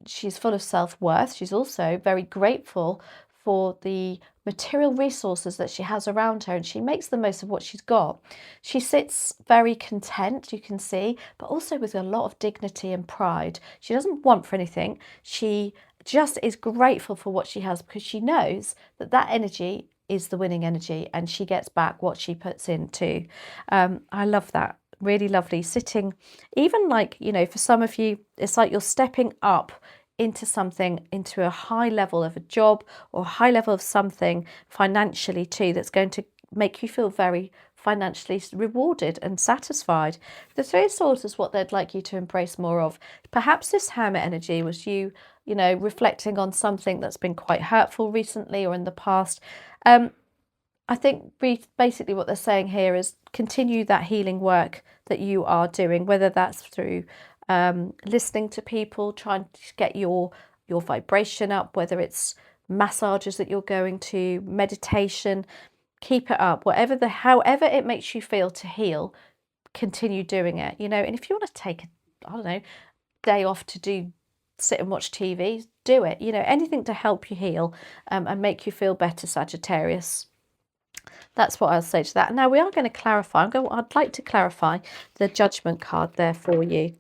she's full of self-worth. She's also very grateful for the material resources that she has around her, and she makes the most of what she's got. She sits very content, you can see, but also with a lot of dignity and pride. She doesn't want for anything. She just is grateful for what she has, because she knows that energy is the winning energy, and she gets back what she puts in too. I love that. Really lovely. Sitting, even like, for some of you, it's like you're stepping up into something, into a high level of a job, or a high level of something financially too, that's going to make you feel very financially rewarded and satisfied. The Three of Swords is what they'd like you to embrace more of. Perhaps this Hermit energy was you, reflecting on something that's been quite hurtful recently or in the past. I think basically what they're saying here is continue that healing work that you are doing, whether that's through listening to people, trying to get your vibration up, whether it's massages that you're going to, meditation, keep it up. However it makes you feel to heal, continue doing it, and if you want to take a day off to sit and watch TV, do it, anything to help you heal and make you feel better, Sagittarius. That's what I'll say to that. Now we are going to clarify. I'd like to clarify the Judgment card there for you.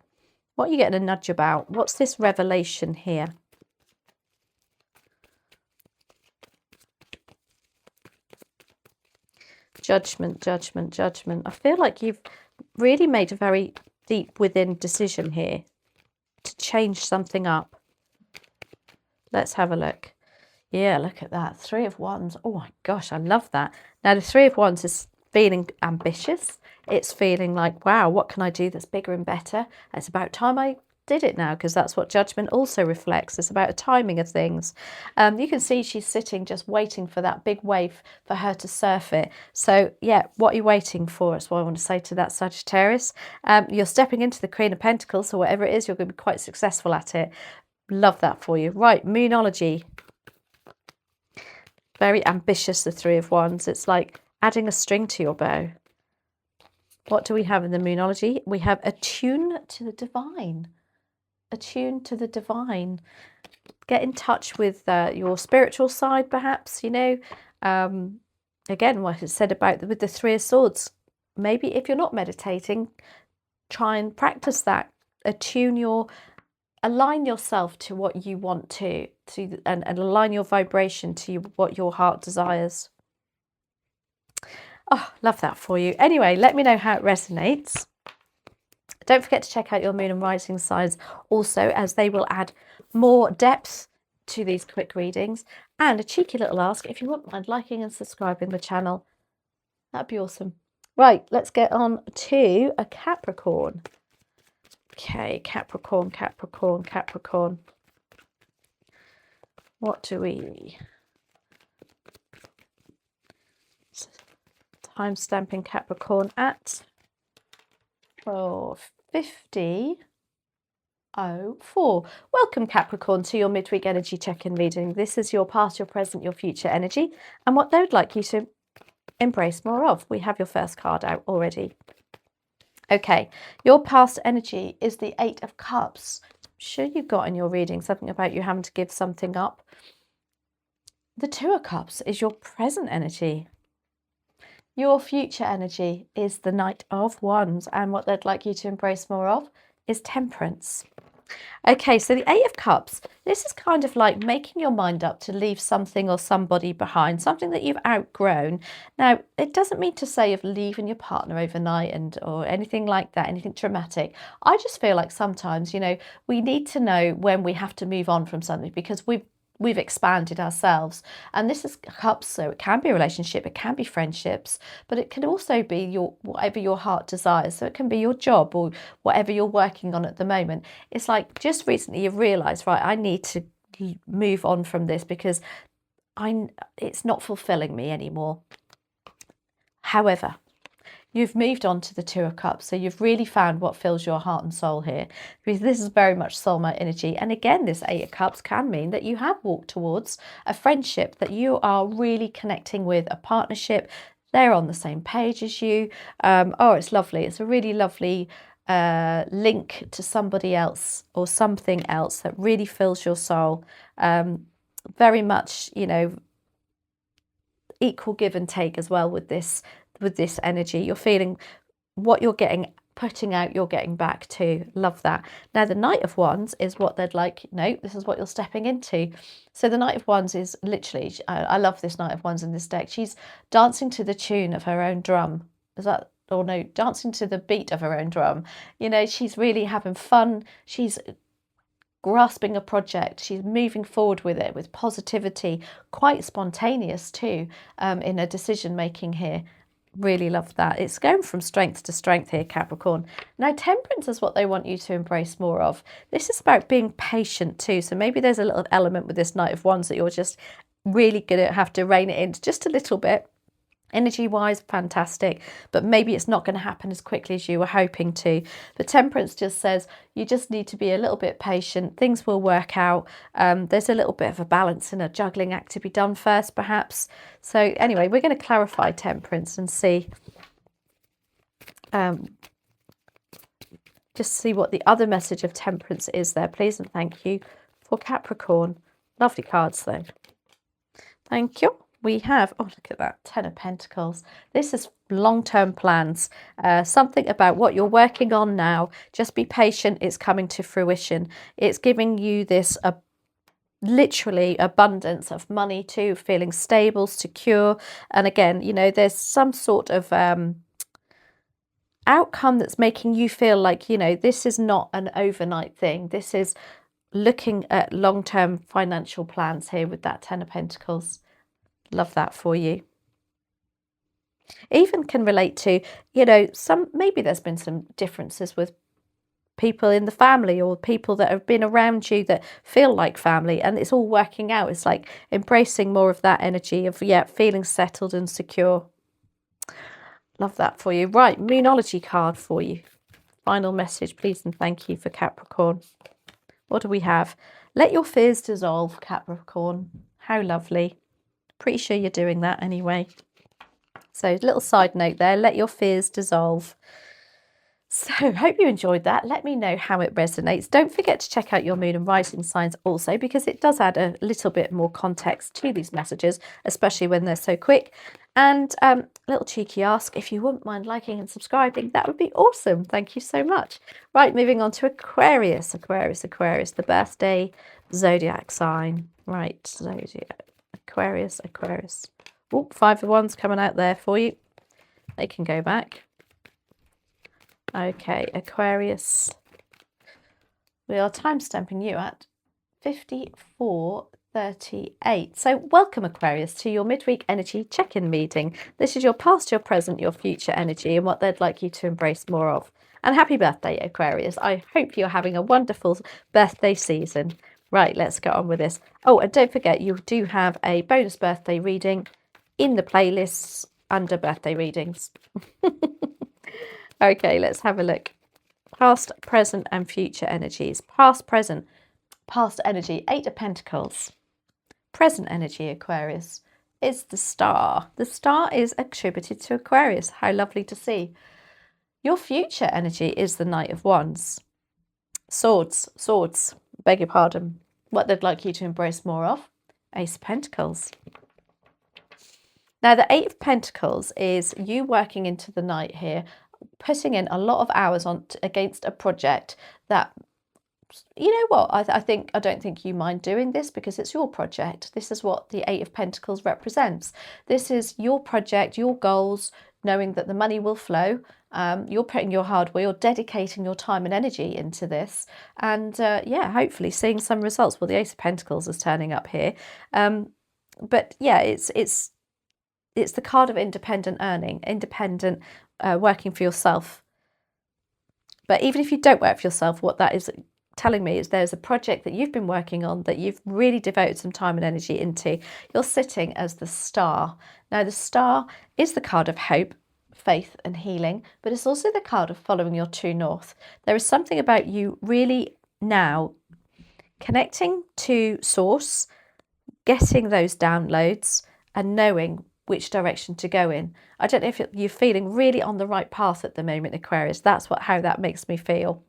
What are you getting a nudge about? What's this revelation here? Judgment. I feel like you've really made a very deep within decision here to change something up. Let's have a look. Yeah, look at that. 3 of Wands. Oh my gosh, I love that. Now the 3 of Wands is feeling ambitious. It's feeling like, wow, what can I do that's bigger and better? It's about time I did it now, because that's what Judgment also reflects. It's about a timing of things. You can see she's sitting just waiting for that big wave for her to surf it. So yeah, what are you waiting for? That's what I want to say to that, Sagittarius. You're stepping into the Queen of Pentacles, so whatever it is, you're going to be quite successful at it. Love that for you. Right, Moonology. Very ambitious, the 3 of Wands. It's like adding a string to your bow. What do we have in the Moonology? We have attune to the divine. Attune to the divine. Get in touch with your spiritual side, perhaps, Again, what it said about with the 3 of Swords. Maybe if you're not meditating, try and practice that. Align yourself to what you want to and align your vibration to what your heart desires. Oh, love that for you. Anyway, let me know how it resonates. Don't forget to check out your moon and rising signs also, as they will add more depth to these quick readings. And a cheeky little ask, if you wouldn't mind liking and subscribing the channel, that'd be awesome. Right, let's get on to a Capricorn. Okay, Capricorn, Capricorn, Capricorn. What do we... Time stamping Capricorn at 12:50:04. Welcome, Capricorn, to your midweek energy check-in reading. This is your past, your present, your future energy, and what they would like you to embrace more of. We have your first card out already. Okay, your past energy is the Eight of Cups. I'm sure you've got in your reading something about you having to give something up. The Two of Cups is your present energy. Your future energy is the Knight of Wands, and what they'd like you to embrace more of is temperance. Okay, so the Eight of Cups, this is kind of like making your mind up to leave something or somebody behind, something that you've outgrown. Now, it doesn't mean to say of leaving your partner overnight or anything like that, anything traumatic. I just feel like sometimes, you know, we need to know when we have to move on from something, because we've expanded ourselves, and this is cups, so it can be a relationship, it can be friendships, but it can also be whatever your heart desires. So it can be your job or whatever you're working on at the moment. It's like just recently you've realized, right, I need to move on from this because it's not fulfilling me anymore. However, you've moved on to the Two of Cups, so you've really found what fills your heart and soul here, because this is very much soulmate energy. And again, this Eight of Cups can mean that you have walked towards a friendship, that you are really connecting with, a partnership. They're on the same page as you. Oh, it's lovely. It's a really lovely link to somebody else or something else that really fills your soul. Very much, you know, equal give and take as well with this energy. You're feeling what you're putting out, you're getting back to. Love that. Now, the Knight of Wands is what they'd like. No, this is what you're stepping into. So the Knight of Wands is literally, I love this Knight of Wands in this deck. She's dancing to the tune of her own drum. Is that, or no, dancing to the beat of her own drum. You know, she's really having fun. She's grasping a project, she's moving forward with it with positivity, quite spontaneous too, in her decision making here. Really love that. It's going from strength to strength here, Capricorn. Now, temperance is what they want you to embrace more of. This is about being patient too. So maybe there's a little element with this Knight of Wands that you're just really going to have to rein it in just a little bit. Energy wise, fantastic, but maybe it's not going to happen as quickly as you were hoping to. But temperance just says you just need to be a little bit patient. Things will work out. There's a little bit of a balance and a juggling act to be done first, perhaps. So anyway, we're going to clarify temperance and see, just see what the other message of temperance is there, please, and thank you for Capricorn. Lovely cards though. Thank you. We have, oh, look at that, Ten of Pentacles. This is long-term plans, something about what you're working on now. Just be patient. It's coming to fruition. It's giving you this literally abundance of money too, feeling stable, secure. And again, you know, there's some sort of outcome that's making you feel like, you know, this is not an overnight thing. This is looking at long-term financial plans here with that Ten of Pentacles. Love that for you. Even can relate to, you know, maybe there's been some differences with people in the family or people that have been around you that feel like family, and it's all working out. It's like embracing more of that energy of, yeah, feeling settled and secure. Love that for you. Right, Moonology card for you. Final message, please, and thank you for Capricorn. What do we have? Let your fears dissolve, Capricorn. How lovely. Pretty sure you're doing that anyway. So, little side note there, let your fears dissolve. So, hope you enjoyed that. Let me know how it resonates. Don't forget to check out your moon and rising signs also, because it does add a little bit more context to these messages, especially when they're so quick. And little cheeky ask, if you wouldn't mind liking and subscribing, that would be awesome. Thank you so much. Right, moving on to Aquarius. Aquarius, the birthday zodiac sign. Right, zodiac. Aquarius. Oh, Five of Wands coming out there for you. They can go back. Okay, Aquarius. We are time stamping you at 54:38. So welcome, Aquarius, to your midweek energy check-in meeting. This is your past, your present, your future energy and what they'd like you to embrace more of. And happy birthday, Aquarius. I hope you're having a wonderful birthday season. Right, let's get on with this. Oh, and don't forget, you do have a bonus birthday reading in the playlists under birthday readings. Okay, let's have a look. Past, present and future energies. Past, present, past energy, 8 of Pentacles. Present energy, Aquarius, is the Star. The Star is attributed to Aquarius. How lovely to see. Your future energy is the Knight of Wands. Swords, beg your pardon. What they'd like you to embrace more of. Ace of Pentacles. Now, the 8 of Pentacles is you working into the night here, putting in a lot of hours on against a project that, you know what, I don't think you mind doing this because it's your project. This is what the 8 of Pentacles represents. This is your project, your goals, knowing that the money will flow. You're putting your hard work, you're dedicating your time and energy into this, and yeah, hopefully seeing some results. Well, the Ace of Pentacles is turning up here, but yeah, it's the card of independent earning, independent working for yourself. But even if you don't work for yourself, what that is telling me is there's a project that you've been working on that you've really devoted some time and energy into. You're sitting as the Star. Now, the Star is the card of hope, faith and healing, but it's also the card of following your true north. There is something about you really now connecting to source, getting those downloads and knowing which direction to go in. I don't know if you're feeling really on the right path at the moment, Aquarius. That's how that makes me feel.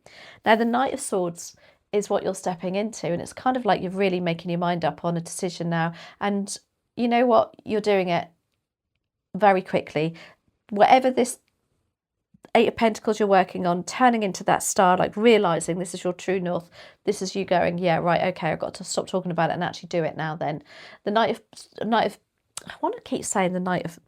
Now, the Knight of Swords is what you're stepping into, and it's kind of like you're really making your mind up on a decision now. And you know what? You're doing it very quickly. Whatever this 8 of Pentacles you're working on, turning into that Star, like realizing this is your true north. This is you going, yeah, right, okay, I've got to stop talking about it and actually do it now. Then the Knight of I want to keep saying the Knight of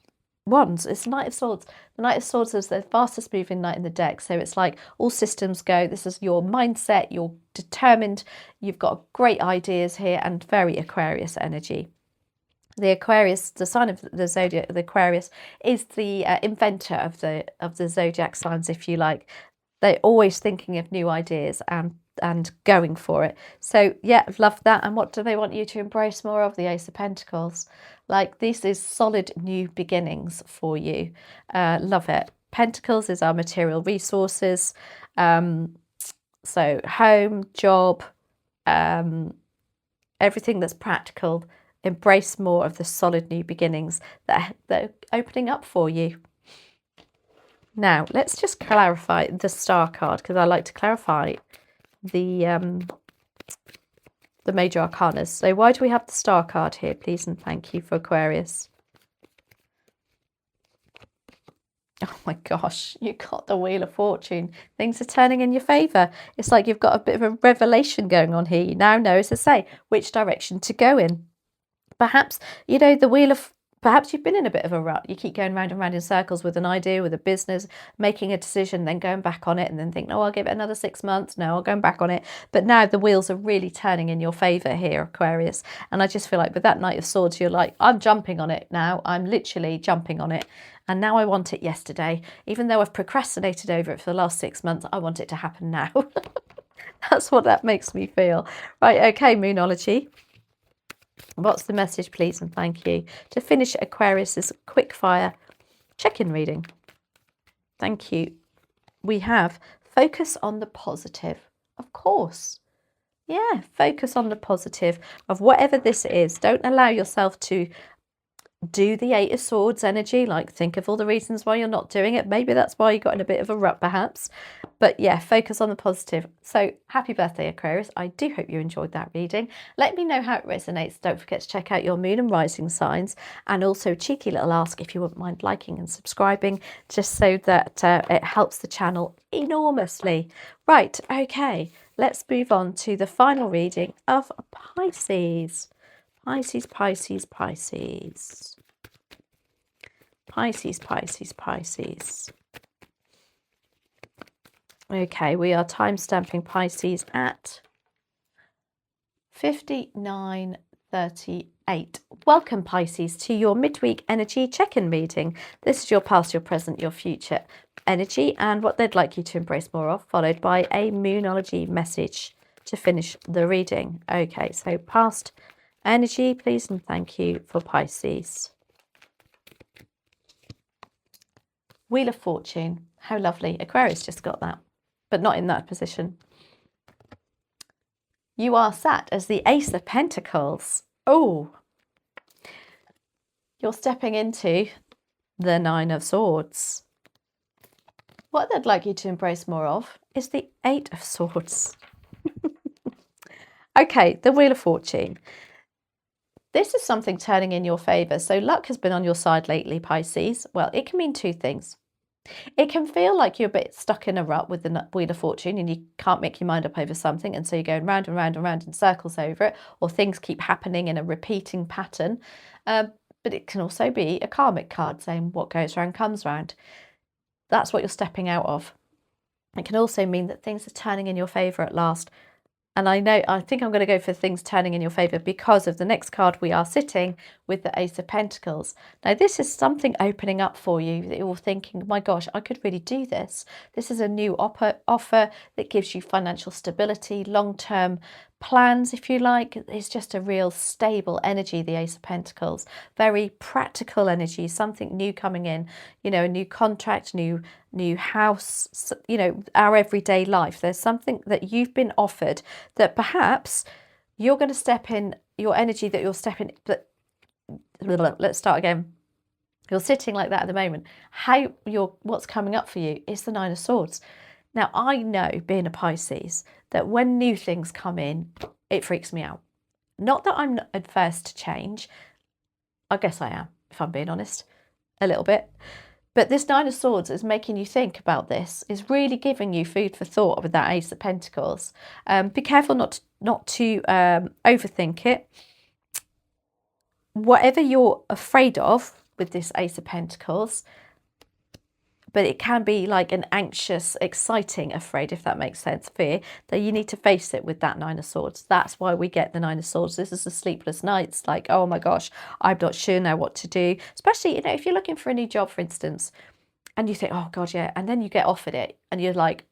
Wands. It's Knight of Swords. The Knight of Swords is the fastest moving knight in the deck. So it's like all systems go. This is your mindset. You're determined. You've got great ideas here and very Aquarius energy. The Aquarius, the sign of the zodiac, the Aquarius is the inventor of the zodiac signs, if you like. They're always thinking of new ideas and going for it. So yeah, I've loved that. And what do they want you to embrace more of? The Ace of Pentacles. Like, this is solid new beginnings for you. Love it. Pentacles is our material resources. So home, job, everything that's practical. Embrace more of the solid new beginnings that are opening up for you. Now, let's just clarify the Star card, because I like to clarify the major arcanas. So why do we have the Star card here, please and thank you, for Aquarius? Oh my gosh, you got the Wheel of Fortune. Things are turning in your favour. It's like you've got a bit of a revelation going on here. You now know, as I say, which direction to go in. Perhaps, you know, perhaps you've been in a bit of a rut. You keep going round and round in circles with an idea, with a business, making a decision, then going back on it and then think, no, I'll give it another 6 months. No, I'll go back on it. But now the wheels are really turning in your favour here, Aquarius. And I just feel like with that Knight of Swords, you're like, I'm jumping on it now. I'm literally jumping on it. And now I want it yesterday. Even though I've procrastinated over it for the last 6 months, I want it to happen now. That's what that makes me feel. Right, okay, Moonology. What's the message, please and thank you, to finish Aquarius's quickfire check-in reading? Thank you. We have focus on the positive. Of course. Yeah, focus on the positive of whatever this is. Don't allow yourself to do the 8 of Swords energy, like think of all the reasons why you're not doing it. Maybe that's why you got in a bit of a rut, perhaps. But yeah, focus on the positive. So happy birthday, Aquarius. I do hope you enjoyed that reading. Let me know how it resonates. Don't forget to check out your moon and rising signs. And also, cheeky little ask if you wouldn't mind liking and subscribing, just so that it helps the channel enormously. Right, okay, let's move on to the final reading of Pisces. Pisces. Pisces, Pisces, Pisces. Okay, we are time stamping Pisces at 59:38. Welcome, Pisces, to your midweek energy check-in reading. This is your past, your present, your future energy and what they'd like you to embrace more of, followed by a moonology message to finish the reading. Okay, so past energy, please, and thank you for Pisces. Wheel of Fortune. How lovely. Aquarius just got that, but not in that position. You are sat as the Ace of Pentacles. Oh, you're stepping into the Nine of Swords. What they'd like you to embrace more of is the Eight of Swords. Okay, the Wheel of Fortune. This is something turning in your favour. So luck has been on your side lately, Pisces. Well, it can mean two things. It can feel like you're a bit stuck in a rut with the Wheel of Fortune and you can't make your mind up over something, and so you're going round and round and round in circles over it, or things keep happening in a repeating pattern. But it can also be a karmic card saying what goes round comes round. That's what you're stepping out of. It can also mean that things are turning in your favour at last. And I think I'm going to go for things turning in your favour because of the next card we are sitting with, the Ace of Pentacles. Now, this is something opening up for you that you're thinking, my gosh, I could really do this. This is a new offer that gives you financial stability, long-term plans, if you like. It's just a real stable energy, the Ace of Pentacles. Very practical energy, something new coming in, a new contract, new house, our everyday life. There's something that you've been offered that perhaps you're going to step in, your energy that you're stepping, but let's start again. You're sitting like that at the moment. What's coming up for you is the Nine of Swords. Now, I know, being a Pisces, that when new things come in, it freaks me out. Not that I'm not adverse to change. I guess I am, if I'm being honest, a little bit. But this Nine of Swords is making you think about this, is really giving you food for thought with that Ace of Pentacles. Be careful not to overthink it. Whatever you're afraid of with this Ace of Pentacles, but it can be like an anxious, exciting afraid, if that makes sense, fear, that you need to face it with that Nine of Swords. That's why we get the Nine of Swords. This is the sleepless nights, like, oh my gosh, I'm not sure now what to do. Especially, if you're looking for a new job, for instance, and you think, oh God, yeah, and then you get offered it and you're like,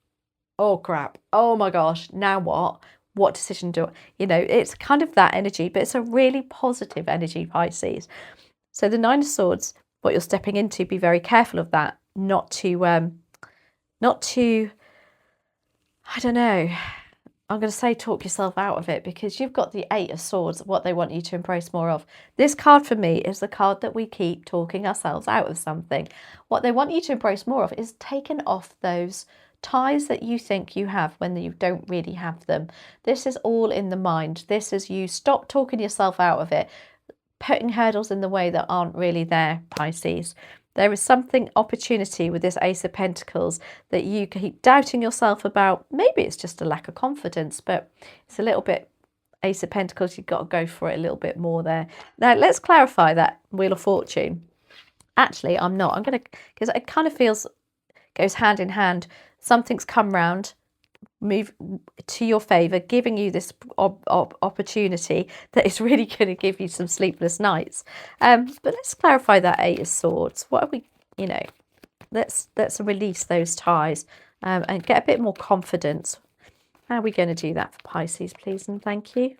oh crap, oh my gosh, now what? What decision do I, it's kind of that energy, but it's a really positive energy, Pisces. So the Nine of Swords, what you're stepping into, be very careful of that. Not to, I don't know, I'm going to say talk yourself out of it, because you've got the Eight of Swords, what they want you to embrace more of. This card for me is the card that we keep talking ourselves out of something. What they want you to embrace more of is taking off those ties that you think you have when you don't really have them. This is all in the mind. This is you stop talking yourself out of it, putting hurdles in the way that aren't really there, Pisces. There is something, opportunity with this Ace of Pentacles that you keep doubting yourself about. Maybe it's just a lack of confidence, but it's a little bit Ace of Pentacles. You've got to go for it a little bit more there. Now, let's clarify that Wheel of Fortune. Actually, I'm not. I'm going to, because it kind of goes hand in hand. Something's come round, move to your favour, giving you this opportunity that is really going to give you some sleepless nights. But let's clarify that Eight of Swords. What are we, let's release those ties and get a bit more confidence. How are we going to do that for Pisces, please, and thank you?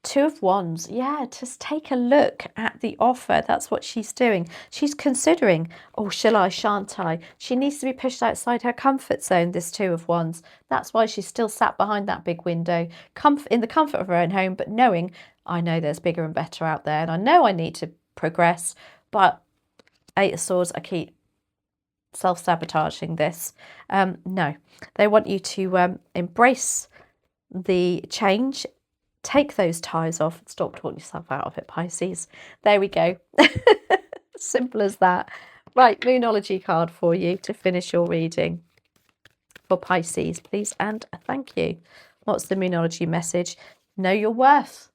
Two of Wands. Yeah, just take a look at the offer. That's what she's doing. She's considering, oh, shall I, shan't I? She needs to be pushed outside her comfort zone, this Two of Wands. That's why she's still sat behind that big window, in the comfort of her own home, but knowing, I know there's bigger and better out there, and I know I need to progress, but Eight of Swords, I keep self-sabotaging this. No, they want you to embrace the change. Take those ties off and stop talking yourself out of it, Pisces. There we go. Simple as that. Right, Moonology card for you to finish your reading for Pisces, please, and thank you. What's the Moonology message? Know your worth.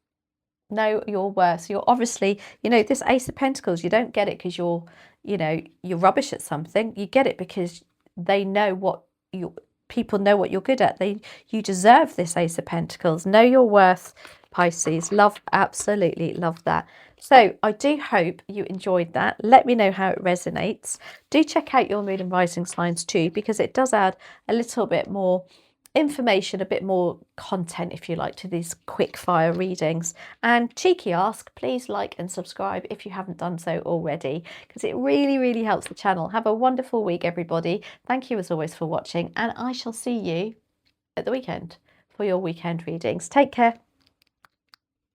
Know your worth. So you're obviously, you know, this Ace of Pentacles, you don't get it because you're, you know, you're rubbish at something. You get it because they know what you, people know what you're good at. You deserve this Ace of Pentacles. Know your worth, Pisces. Love, absolutely love that. So I do hope you enjoyed that. Let me know how it resonates. Do check out your moon and rising signs too, because it does add a little bit more information, a bit more content, if you like, to these quick fire readings. And cheeky ask, please like and subscribe if you haven't done so already, because it really, really helps the channel. Have a wonderful week, everybody. Thank you as always for watching, and I shall see you at the weekend for your weekend readings. Take care.